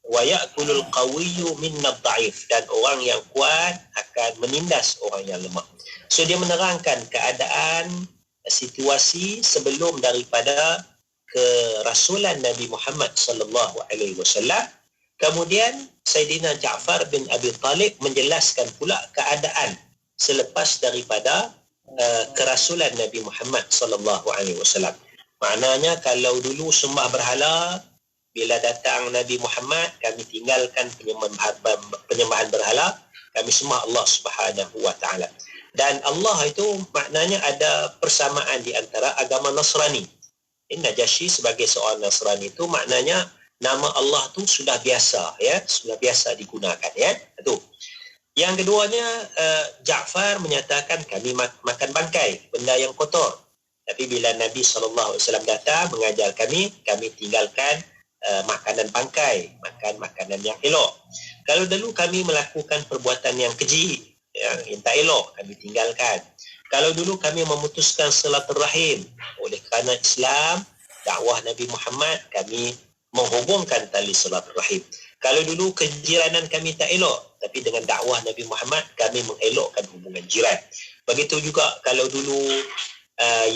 Wa ya'kulul qawiyyu minna dha'if, dan orang yang kuat akan menindas orang yang lemah. So dia menerangkan keadaan situasi sebelum daripada kerasulan Nabi Muhammad sallallahu alaihi wasallam. Kemudian Saidina Ja'far bin Abi Talib menjelaskan pula keadaan selepas daripada kerasulan Nabi Muhammad sallallahu alaihi wasallam. Maknanya kalau dulu sembah berhala, bila datang Nabi Muhammad, kami tinggalkan penyembahan berhala, kami sembah Allah Subhanahu wa taala. Dan Allah itu maknanya ada persamaan di antara agama Nasrani. Najasyi sebagai seorang Nasrani itu maknanya nama Allah tu sudah biasa, ya, sudah biasa digunakan, ya. Itu. Yang keduanya, Ja'far menyatakan kami makan bangkai, benda yang kotor. Tapi bila Nabi SAW datang mengajar kami tinggalkan makanan bangkai, makan makanan yang elok. Kalau dulu kami melakukan perbuatan yang keji, yang tak elok, kami tinggalkan. Kalau dulu kami memutuskan silaturrahim, oleh kerana Islam, dakwah Nabi Muhammad, kami menghubungkan tali silaturrahim. Kalau dulu kejiranan kami tak elok, tapi dengan dakwah Nabi Muhammad, kami mengelokkan hubungan jiran. Begitu juga kalau dulu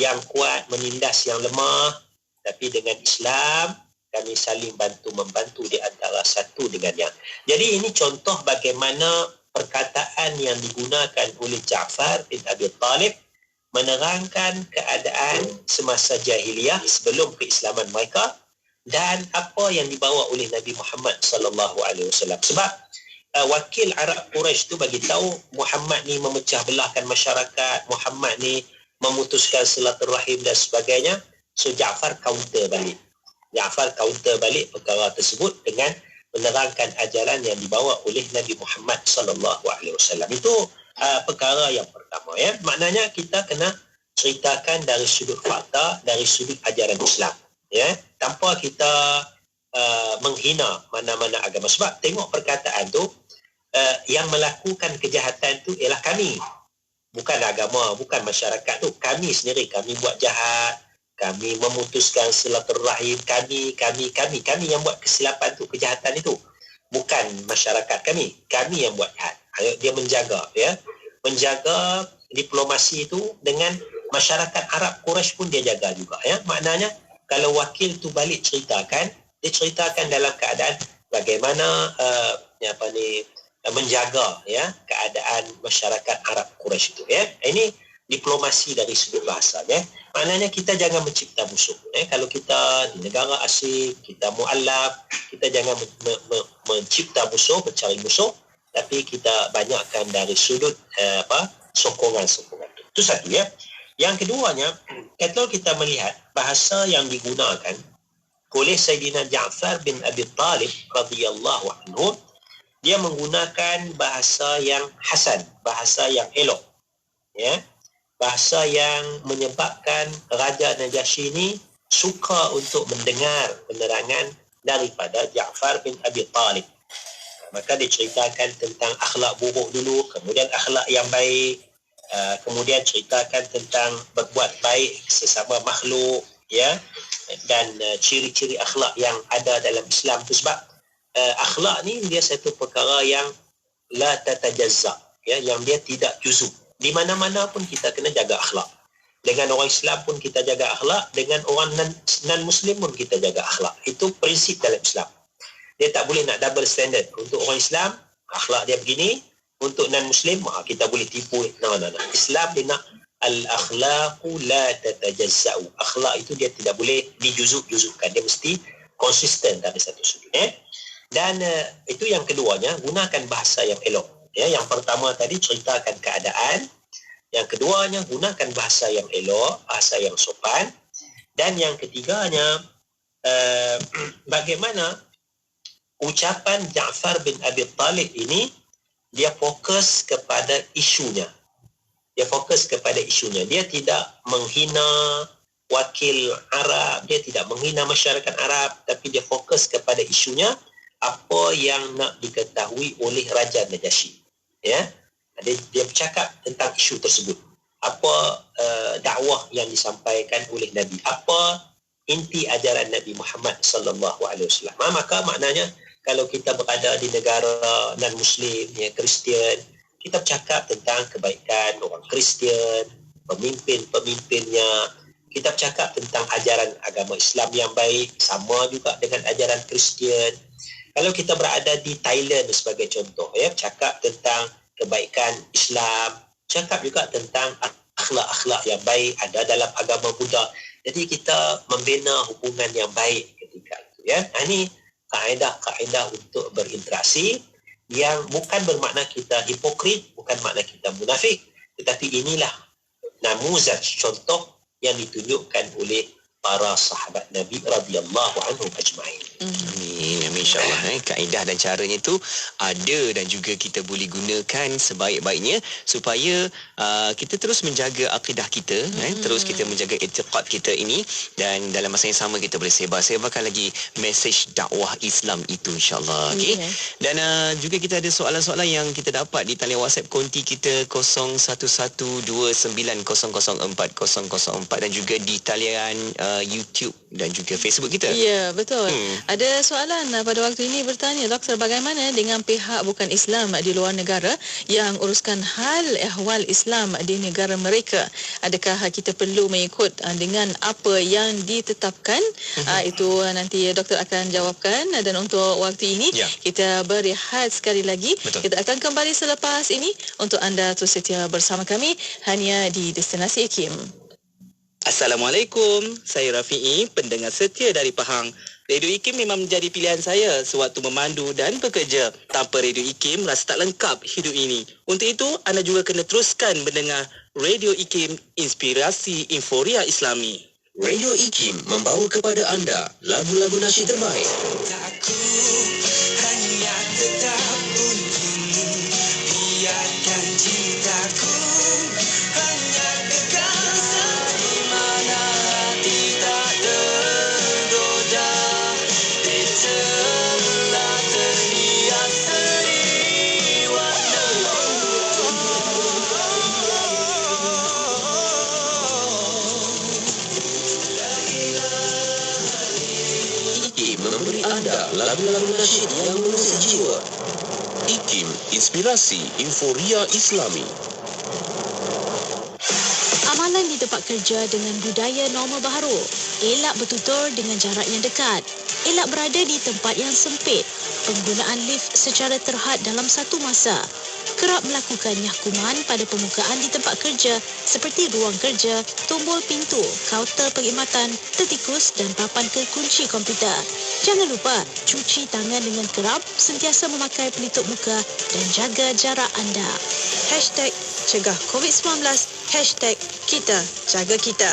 yang kuat menindas yang lemah, tapi dengan Islam, kami saling bantu-membantu di antara satu dengan yang. Jadi ini contoh bagaimana perkataan yang digunakan oleh Ja'far bin Abi Talib menerangkan keadaan semasa jahiliyah sebelum keislaman mereka dan apa yang dibawa oleh Nabi Muhammad sallallahu alaihi wasallam. Sebab wakil Arab Quraisy tu bagi tahu Muhammad ni memecah belahkan masyarakat, Muhammad ni memutuskan silaturahim dan sebagainya. So Ja'far counter balik. Ja'far counter balik perkara tersebut dengan menerangkan ajaran yang dibawa oleh Nabi Muhammad sallallahu alaihi wasallam. Itu perkara yang pertama, ya. Maknanya kita kena ceritakan dari sudut fakta, dari sudut ajaran Islam, ya, tanpa kita menghina mana-mana agama. Sebab tengok perkataan tu, yang melakukan kejahatan tu ialah kami, bukan agama, bukan masyarakat tu. Kami sendiri, kami buat jahat, kami memutuskan silaturahim, kami yang buat kesilapan tu, kejahatan itu, bukan masyarakat kami yang buat jahat. Dia menjaga, ya, menjaga diplomasi itu dengan masyarakat Arab Quraisy pun dia jaga juga, ya. Maknanya kalau wakil tu balik ceritakan, dia ceritakan dalam keadaan bagaimana menjaga, ya, keadaan masyarakat Arab Quraisy itu, ya. Ini diplomasi dari sudut bahasa, ya. Maknanya kita jangan mencipta musuh. Kalau kita di negara asing, kita mu'allaf, kita jangan mencipta musuh, mencari musuh, tapi kita banyakkan dari sudut sokongan-sokongan. Itu satu, ya. Yang keduanya, kalau kita melihat bahasa yang digunakan oleh Sayyidina Ja'far bin Abi Talib radhiyallahu anhu, dia menggunakan bahasa yang hasan, bahasa yang elok, ya. Bahasa yang menyebabkan Raja Najasyi ini suka untuk mendengar penerangan daripada Ja'far bin Abi Talib. Maka diceritakan tentang akhlak buruk dulu, kemudian akhlak yang baik, kemudian ceritakan tentang berbuat baik sesama makhluk, ya, dan ciri-ciri akhlak yang ada dalam Islam tu. Sebab akhlak ni dia satu perkara yang la tatajazza, ya, yang dia tidak juzuk. Di mana-mana pun kita kena jaga akhlak. Dengan orang Islam pun kita jaga akhlak, dengan orang non-Muslim pun kita jaga akhlak. Itu prinsip dalam Islam. Dia tak boleh nak double standard. Untuk orang Islam, akhlak dia begini. Untuk non-Muslim, kita boleh tipu. No. Islam dia nak al-akhlaqu la tatajazza'u. Akhlak itu dia tidak boleh dijuzuk-juzukkan. Dia mesti konsisten dari satu sudut. Dan itu yang keduanya, gunakan bahasa yang elok. Ya, yang pertama tadi ceritakan keadaan. Yang keduanya, gunakan bahasa yang elok, bahasa yang sopan. Dan yang ketiganya, bagaimana ucapan Ja'far bin Abi Talib ini, dia fokus kepada isunya. Dia fokus kepada isunya. Dia tidak menghina wakil Arab, dia tidak menghina masyarakat Arab, tapi dia fokus kepada isunya, apa yang nak diketahui oleh Raja Najasyi. Ya, dia bercakap tentang isu tersebut. Apa dakwah yang disampaikan oleh Nabi? Apa inti ajaran Nabi Muhammad sallallahu alaihi wasallam? Maka maknanya kalau kita berada di negara non-Muslim, ya, Kristian, kita bercakap tentang kebaikan orang Kristian, pemimpin-pemimpinnya. Kita bercakap tentang ajaran agama Islam yang baik, sama juga dengan ajaran Kristian. Kalau kita berada di Thailand sebagai contoh, ya, cakap tentang kebaikan Islam, cakap juga tentang akhlak-akhlak yang baik ada dalam agama Buddha. Jadi kita membina hubungan yang baik ketika itu. Ya, ini kaedah-kaedah untuk berinteraksi yang bukan bermakna kita hipokrit, bukan makna kita munafik, tetapi inilah namuzaj, contoh yang ditunjukkan oleh para sahabat Nabi radhiyallahu anhum ajma'in. Amin, insya-Allah. Kaedah dan caranya itu ada dan juga kita boleh gunakan sebaik-baiknya supaya kita terus menjaga akidah kita, terus kita menjaga i'tiqad kita ini, dan dalam masa yang sama kita boleh sebarkan lagi mesej dakwah Islam itu, insya-Allah. Okey. Dan juga kita ada soalan-soalan yang kita dapat di talian WhatsApp konti kita 0112900404 dan juga di talian YouTube dan juga Facebook kita. Ya, betul. Ada soalan pada waktu ini bertanya, Doktor, bagaimana dengan pihak bukan Islam di luar negara yang uruskan hal ehwal Islam di negara mereka? Adakah kita perlu mengikut dengan apa yang ditetapkan? Itu nanti Doktor akan jawabkan. Dan untuk waktu ini, kita berehat sekali lagi. Betul. Kita akan kembali selepas ini untuk anda terus setia bersama kami hanya di Destinasi IKIM. Assalamualaikum, saya Rafi'i, pendengar setia dari Pahang. Radio IKIM memang menjadi pilihan saya sewaktu memandu dan bekerja. Tanpa Radio IKIM, rasa tak lengkap hidup ini. Untuk itu, anda juga kena teruskan mendengar Radio IKIM, inspirasi euforia Islami. Radio IKIM membawa kepada anda lagu-lagu nasyid terbaik. Aku hanya tetap untukmu, biarkan cintaku hanya kekal di mana hati tak tergoda, telah terhias seri warna. IKIM memberi anda lagu-lagu nasyid yang mengusik jiwa. IKIM, inspirasi euforia Islami. Amalan di tempat kerja dengan budaya norma baharu. Elak bertutur dengan jarak yang dekat. Elak berada di tempat yang sempit. Penggunaan lift secara terhad dalam satu masa. Kerap melakukan nyahkuman pada permukaan di tempat kerja seperti ruang kerja, tombol pintu, kaunter perkhidmatan, tertikus dan papan kekunci komputer. Jangan lupa cuci tangan dengan kerap, sentiasa memakai pelitup muka dan jaga jarak anda. #Cegah COVID-19, #Kita Jaga Kita.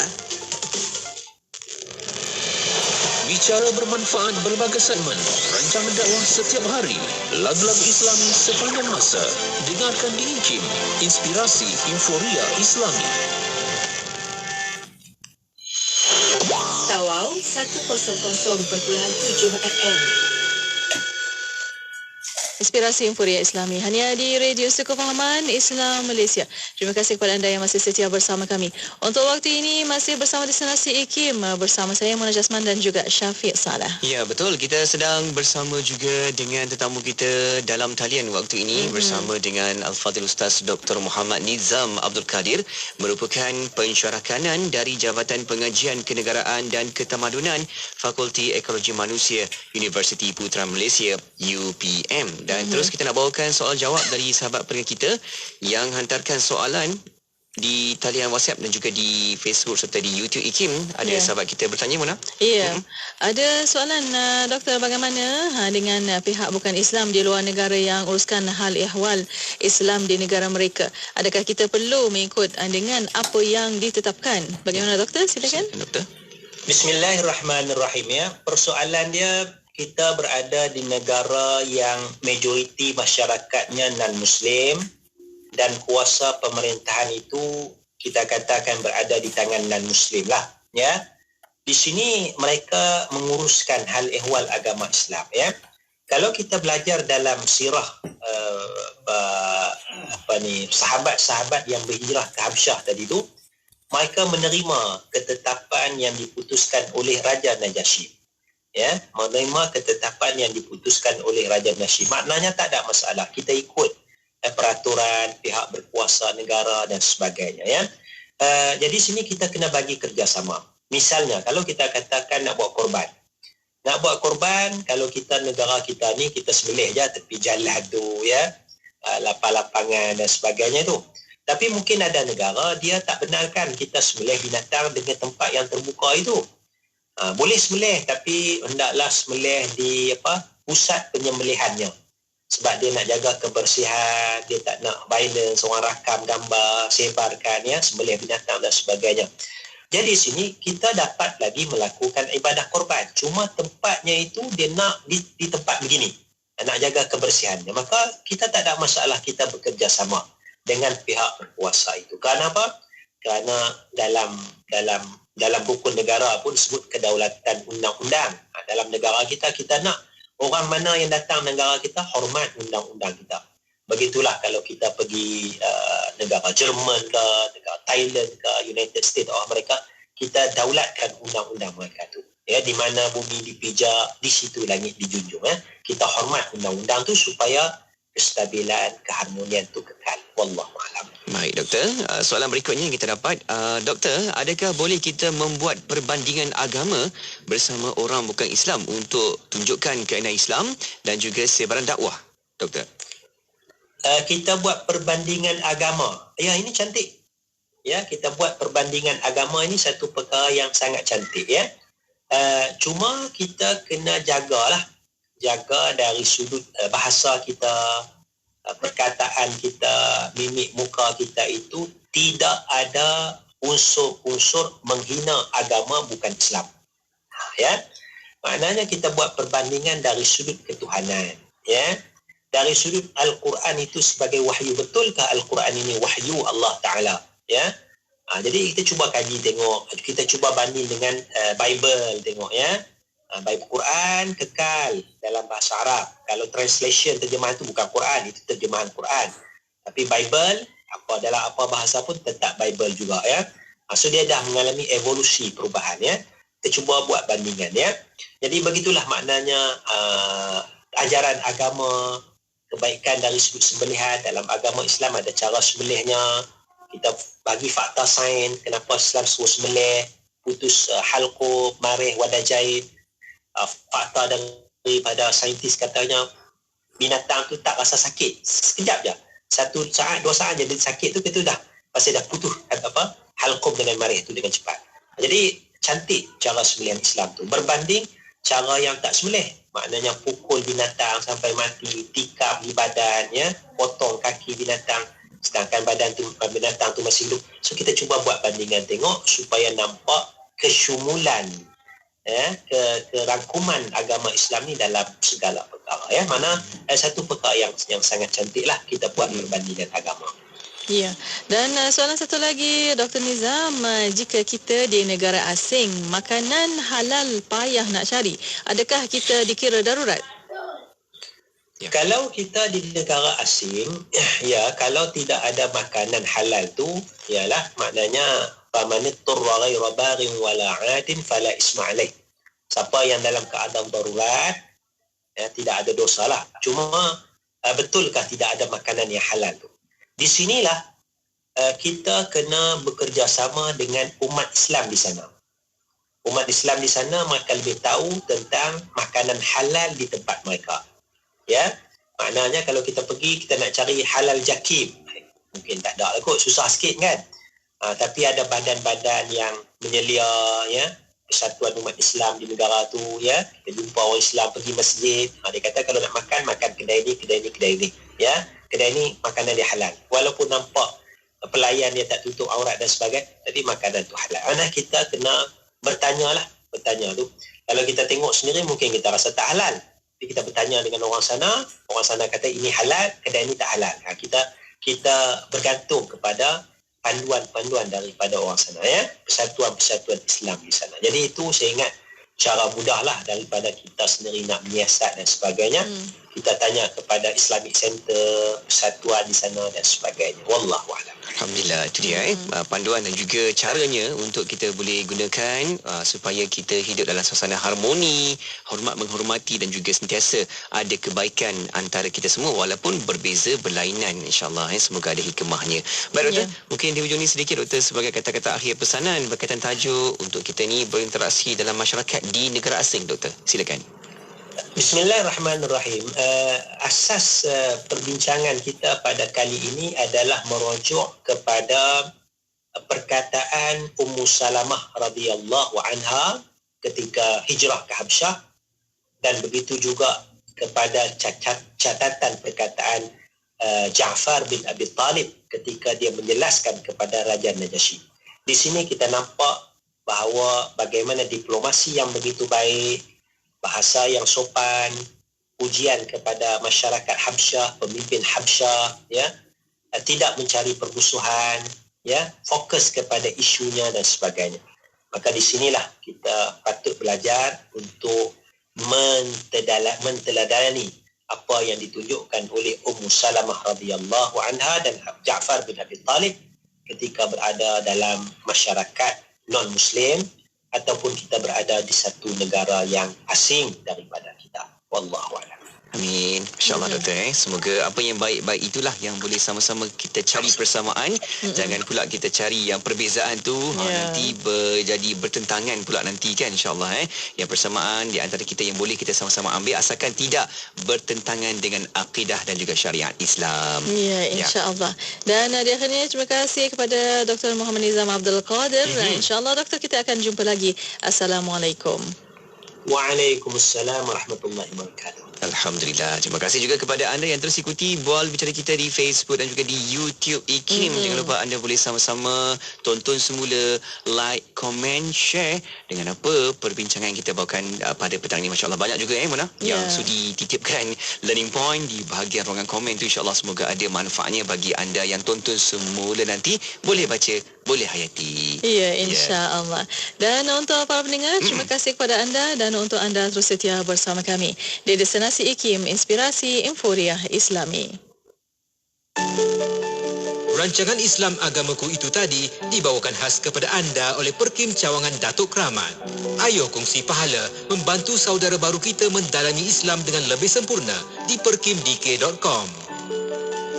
Bicara bermanfaat berbagai segmen, rancangan dakwah setiap hari, lagu-lagu Islami sepanjang masa. Dengarkan di IKIM, inspirasi euforia Islami. Tawau 100.7 FM. Inspirasi Emporia Islami hanya di Radio Sekopahaman Islam Malaysia. Terima kasih kepada anda yang masih setia bersama kami. Untuk waktu ini masih bersama Destinasi IKIM bersama saya Mona Jasman dan juga Syafiq Salah. Ya, betul. Kita sedang bersama juga dengan tetamu kita dalam talian waktu ini bersama dengan Al-Fadhil Ustaz Dr. Muhammad Nizam Abdul Kadir, merupakan pensyarah kanan dari Jabatan Pengajian Kenegaraan dan Ketamadunan Fakulti Ekologi Manusia Universiti Putra Malaysia UPM. Dan terus kita nak bawakan soal jawab dari sahabat pendengar kita yang hantarkan soalan di talian WhatsApp dan juga di Facebook serta di YouTube IKIM. Ada sahabat kita bertanya, Mona? Ya, ada soalan doktor, bagaimana dengan pihak bukan Islam di luar negara yang uruskan hal ehwal Islam di negara mereka? Adakah kita perlu mengikut dengan apa yang ditetapkan? Bagaimana doktor? Silakan. Doktor. Bismillahirrahmanirrahim ya. Persoalan dia, kita berada di negara yang majoriti masyarakatnya non-Muslim dan kuasa pemerintahan itu kita katakan berada di tangan non-Muslim lah. Ya. Di sini mereka menguruskan hal ehwal agama Islam. Ya. Kalau kita belajar dalam sirah sahabat-sahabat yang berhijrah ke Habsyah tadi tu, mereka menerima ketetapan yang diputuskan oleh Raja Najasyi. Ya, menerima ketetapan yang diputuskan oleh Raja Najasyi. Maknanya tak ada masalah. Kita ikut peraturan pihak berkuasa negara dan sebagainya. Ya. Jadi sini kita kena bagi kerjasama. Misalnya, kalau kita katakan nak buat korban. Nak buat korban, kalau kita negara kita ni, kita sembelih je tepi jalan tu, ya, lapang-lapangan dan sebagainya tu. Tapi mungkin ada negara, dia tak benarkan kita sembelih binatang dengan tempat yang terbuka itu. Boleh sembelih, tapi hendaklah sembelih di pusat penyembelihannya. Sebab dia nak jaga kebersihan, dia tak nak violence, orang rakam gambar, sebarkan, ya, sembelih binatang dan sebagainya. Jadi sini kita dapat lagi melakukan ibadah korban. Cuma tempatnya itu dia nak di tempat begini. Nak jaga kebersihannya. Maka kita tak ada masalah kita bekerjasama dengan pihak berkuasa itu. Kenapa? Kerana dalam buku negara pun disebut kedaulatan undang-undang. Dalam negara kita, kita nak orang mana yang datang negara kita hormat undang-undang kita. Begitulah kalau kita pergi negara Jerman ke, negara Thailand ke, United States of America, kita daulatkan undang-undang mereka tu. Ya, di mana bumi dipijak, di situ langit dijunjung. Ya. Kita hormat undang-undang tu supaya kestabilan, keharmonian tu kekal. Wallahualam. Baik, doktor. Soalan berikutnya yang kita dapat, doktor, adakah boleh kita membuat perbandingan agama bersama orang bukan Islam untuk tunjukkan keinginan Islam dan juga sebaran dakwah, doktor? Kita buat perbandingan agama. Ya, ini cantik. Ya, kita buat perbandingan agama ini satu perkara yang sangat cantik. Ya. Cuma kita kena jagalah. Jaga dari sudut bahasa kita, perkataan kita, mimik muka kita itu tidak ada unsur-unsur menghina agama bukan Islam. Ya. Maknanya kita buat perbandingan dari sudut ketuhanan. Ya. Dari sudut Al-Quran itu sebagai wahyu. Betulkah Al-Quran ini wahyu Allah Ta'ala? Ya. Jadi kita cuba kaji tengok. Kita cuba banding dengan Bible tengok, ya. Bible Quran kekal dalam bahasa Arab. Kalau translation, terjemahan itu bukan Quran, itu terjemahan Quran. Tapi Bible, dalam apa bahasa pun tetap Bible juga, ya. So dia dah mengalami evolusi perubahan, ya. Kita cuba buat bandingan, ya. Jadi begitulah maknanya ajaran agama, kebaikan dari sudut sembelihan. Dalam agama Islam ada cara sembelihnya. Kita bagi fakta sains, kenapa Islam suruh sembelih, putus halqub, marih, wadajait. Fakta daripada saintis katanya binatang tu tak rasa sakit. Sekejap je. 1 saat, 2 saat je dia sakit tu, kita dah pasti dah putus halqub dengan marih tu dengan cepat. Jadi cantik cara sembelihan Islam tu. Berbanding cara yang tak sembelih. Maknanya pukul binatang sampai mati, tikam di badan, ya, potong kaki binatang, sedangkan binatang tu masih hidup. So kita cuba buat bandingan tengok supaya nampak kesyumulan, ya, kerangkuman agama Islam ni dalam segala perkara, ya. Mana satu perkara yang sangat cantik lah kita buat perbandingan agama. Ya, dan soalan satu lagi, Dr. Nizam, jika kita di negara asing, makanan halal payah nak cari, adakah kita dikira darurat? Kalau kita di negara asing, ya, kalau tidak ada makanan halal tu, ialah maknanya faman turra ghaira baghin wala 'adin fala isma alaih. Siapa yang dalam keadaan darurat, ya, tidak ada dosa lah. Cuma betulkah tidak ada makanan yang halal tu? Di sinilah kita kena bekerjasama dengan umat Islam di sana. Umat Islam di sana mereka lebih tahu tentang makanan halal di tempat mereka. Ya, maknanya kalau kita pergi, kita nak cari halal jakim, mungkin tak ada lah kot, susah sikit kan. Tapi ada badan-badan yang menyelia, ya, persatuan umat Islam di negara tu, ya. Kita jumpa orang Islam pergi masjid, dia kata kalau nak makan, makan kedai ni, kedai ni, kedai ni, ya. Kedai ni makanan dia halal. Walaupun nampak pelayan dia tak tutup aurat dan sebagainya, tapi makanan tu halal. Kita kena bertanya tu. Kalau kita tengok sendiri mungkin kita rasa tak halal. Tapi kita bertanya dengan orang sana kata ini halal, kedai ini tak halal. Kita bergantung kepada panduan-panduan daripada orang sana, ya, persatuan-persatuan Islam di sana. Jadi itu saya ingat cara mudahlah daripada kita sendiri nak menyiasat dan sebagainya. Kita tanya kepada Islamic Center, persatuan di sana dan sebagainya. Wallahu a'lam. Alhamdulillah, itu dia panduan dan juga caranya untuk kita boleh gunakan supaya kita hidup dalam suasana harmoni, hormat menghormati dan juga sentiasa ada kebaikan antara kita semua walaupun berbeza berlainan, insya-Allah. Semoga ada hikmahnya. Baik doktor, mungkin di hujung ni sedikit doktor sebagai kata-kata akhir pesanan berkaitan tajuk untuk kita ni berinteraksi dalam masyarakat di negara asing, doktor. Silakan. Bismillahirrahmanirrahim. Asas perbincangan kita pada kali ini adalah merujuk kepada perkataan Ummu Salamah radhiyallahu anha ketika hijrah ke Habsyah, dan begitu juga kepada catatan perkataan Ja'far bin Abi Talib ketika dia menjelaskan kepada Raja Najasyi. Di sini kita nampak bahawa bagaimana diplomasi yang begitu baik, bahasa yang sopan, pujian kepada masyarakat Habsyah, pemimpin Habsyah, ya, tidak mencari permusuhan, ya, fokus kepada isunya dan sebagainya. Maka di sinilah kita patut belajar untuk menteladani apa yang ditunjukkan oleh Ummu Salamah radhiyallahu anha dan Ja'far bin Abi Talib ketika berada dalam masyarakat non-Muslim ataupun kita berada di satu negara yang asing daripada kita. Wallahu a'lam. Amin. InsyaAllah doktor. Semoga apa yang baik-baik itulah yang boleh sama-sama kita cari persamaan. Jangan pula kita cari yang perbezaan tu nanti jadi bertentangan pula nanti kan, insyaAllah. Yang persamaan di antara kita yang boleh kita sama-sama ambil asalkan tidak bertentangan dengan akidah dan juga syariat Islam. Ya, insyaAllah. Dan di akhirnya terima kasih kepada Dr. Muhammad Nizam Abdul Qadir. InsyaAllah doktor kita akan jumpa lagi. Assalamualaikum. Waalaikumsalam warahmatullahi wabarakatuh. Alhamdulillah. Terima kasih juga kepada anda yang terus ikuti Bual Bicara kita di Facebook dan juga di YouTube IKIM. Jangan lupa anda boleh sama-sama tonton semula, like, komen, share dengan apa perbincangan kita bawakan pada petang ini. Masya Allah banyak juga Mona yang sudi titipkan learning point di bahagian ruangan komen tu. InsyaAllah semoga ada manfaatnya bagi anda yang tonton semula nanti. Boleh baca, boleh hayati. Ya, insya-Allah. Dan untuk para pendengar, terima kasih kepada anda dan untuk anda terus setia bersama kami di Destinasi IKIM, Inspirasi Inforia Islami. Rancangan Islam Agamaku itu tadi dibawakan khas kepada anda oleh Perkim Cawangan Datuk Keramat. Ayo kongsi pahala membantu saudara baru kita mendalami Islam dengan lebih sempurna di perkimdk.com.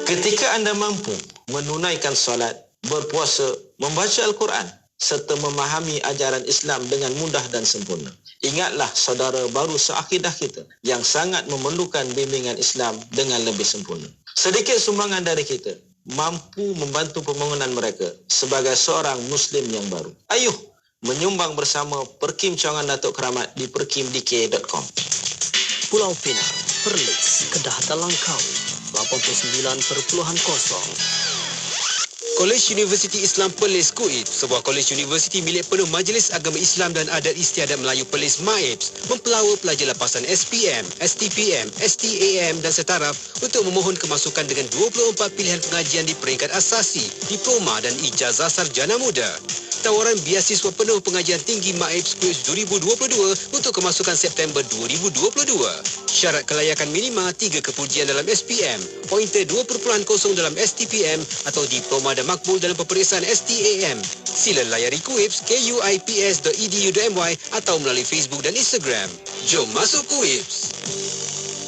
Ketika anda mampu menunaikan solat, berpuasa, membaca Al-Quran serta memahami ajaran Islam dengan mudah dan sempurna, ingatlah saudara baru seakidah kita yang sangat memerlukan bimbingan Islam dengan lebih sempurna. Sedikit sumbangan dari kita mampu membantu pembangunan mereka sebagai seorang Muslim yang baru. Ayuh menyumbang bersama Perkim Cawangan Datuk Keramat di perkimdk.com. Pulau Pinang, Perlis, Kedah Dalangkau, 89.0. Kolej Universiti Islam Perlis KUIP, sebuah kolej universiti milik penuh Majlis Agama Islam dan Adat Istiadat Melayu Perlis MAIPS, mempelawa pelajar lapasan SPM, STPM, STAM dan setaraf untuk memohon kemasukan dengan 24 pilihan pengajian di peringkat asasi, diploma dan ijazah sarjana muda. Tawaran biasiswa penuh pengajian tinggi MAIPS KUIPS 2022 untuk kemasukan September 2022. Syarat kelayakan minima 3 kepujian dalam SPM, pointer 2.0 dalam STPM atau diploma dan makbul dalam peperiksaan STAM. Sila layari KUIPS kuips.edu.my atau melalui Facebook dan Instagram. Jom masuk KUIPS.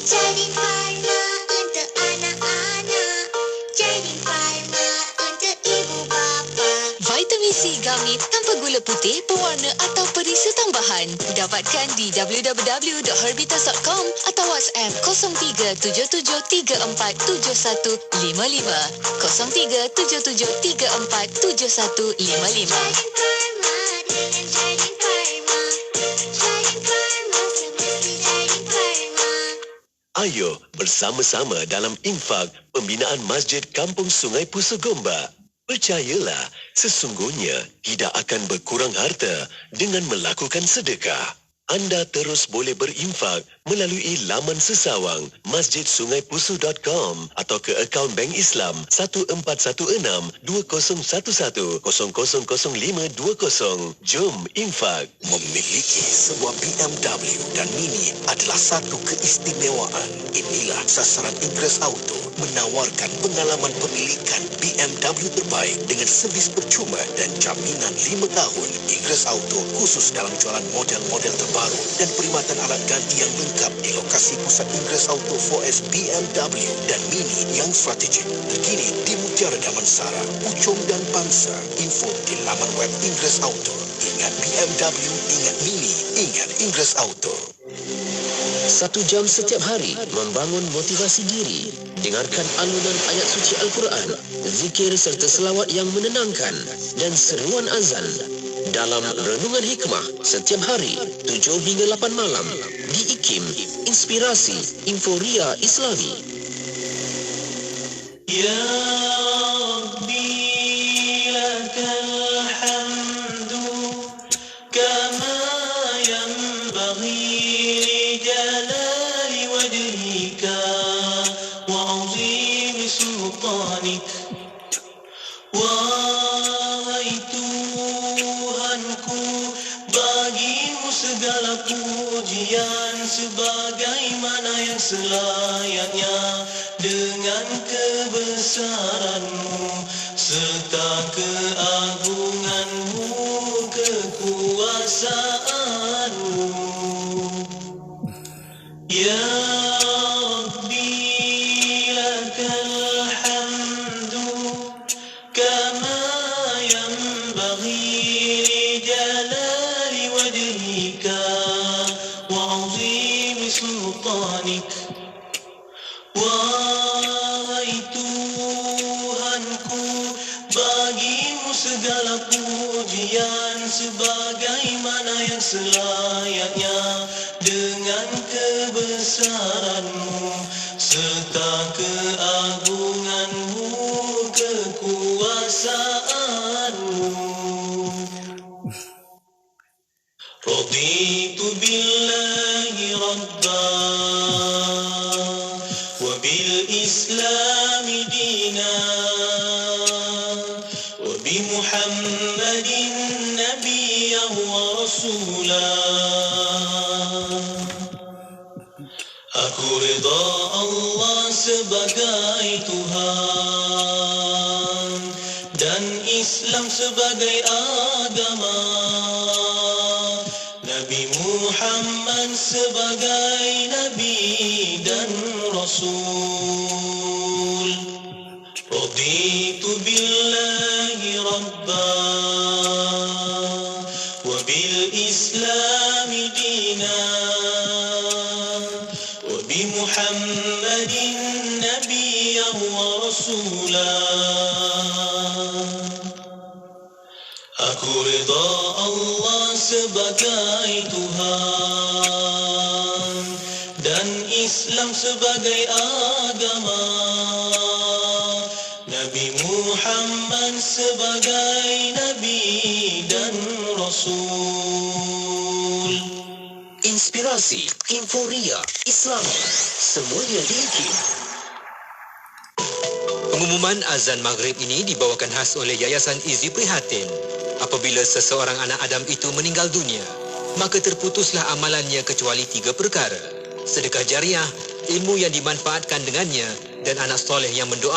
Jadi farma untuk anak-anak, jadi farma untuk ibu bapa. Vitamin C Gummy tanpa gula putih, pewarna atau perisa tambahan. Dapatkan di www.herbitas.com atau WhatsApp 0377347155. 0377347155. Ayo bersama-sama dalam infak pembinaan Masjid Kampung Sungai Pusu Gombak. Percayalah, sesungguhnya tidak akan berkurang harta dengan melakukan sedekah. Anda terus boleh berinfak melalui laman sesawang masjidsungaipusu.com atau ke akaun Bank Islam 1416-2011-000520. Jom infak. Memiliki sebuah BMW dan Mini adalah satu keistimewaan. Inilah sasaran Inggeris Auto menawarkan pengalaman pemilikan BMW terbaik dengan servis percuma dan jaminan 5 tahun. Inggeris Auto khusus dalam jualan model-model terbaru dan perkhidmatan alat ganti yang lengkap di lokasi pusat Inggeris Auto 4S BMW dan Mini yang strategik. Terkini di Mutiara Damansara, Puchong dan Pangsa. Info di laman web Inggeris Auto. Ingat BMW, ingat Mini, ingat Inggeris Auto. 1 jam setiap hari membangun motivasi diri. Dengarkan alunan ayat suci Al-Quran, zikir serta selawat yang menenangkan dan seruan azan dalam Renungan Hikmah setiap hari 7 hingga 8 malam di IKIM, Inspirasi Inforia Islami. Ya Rabbi lakal hamdu kama yanbaghi li jalali wajhika wa 'azimi sultanik. Wahai Tuhanku, bagimu segala pujian sebagaimana yang selayaknya dengan kebesaranmu serta keagunganmu, kekuasaanmu. Ya Rabbi lakal hamdu kama yanbaghi li jalali wajhika wa 'azimi sultanik. Wahai Tuhanku, bagimu segala pujian sebagaimana yang selayaknya dengan kebesaranmu serta keagunganmu, kekuasaanmu. Raditu billahi rabba wa bil islami dina wa bi Muhammadin nabiyyan wa rasula. Aku rida Allah sebagai Tuhan dan Islam sebagai agama, Nabi Muhammad sebagai Nabi dan Rasul. Raditu billahi rabba wa bil islami dina wa bi Muhammadin nabiyyan wa rasula. Aku rida Allah sebagai Tuhan dan Islam sebagai agama, Nabi Muhammad sebagai Nabi dan Rasul. Inspirasi, Inforia, Islam, semuanya di IKIM. Pengumuman azan maghrib ini dibawakan khas oleh Yayasan Izi Prihatin. Apabila seseorang anak Adam itu meninggal dunia, maka terputuslah amalannya kecuali 3 perkara: sedekah jariah, ilmu yang dimanfaatkan dengannya, dan anak soleh yang mendoa.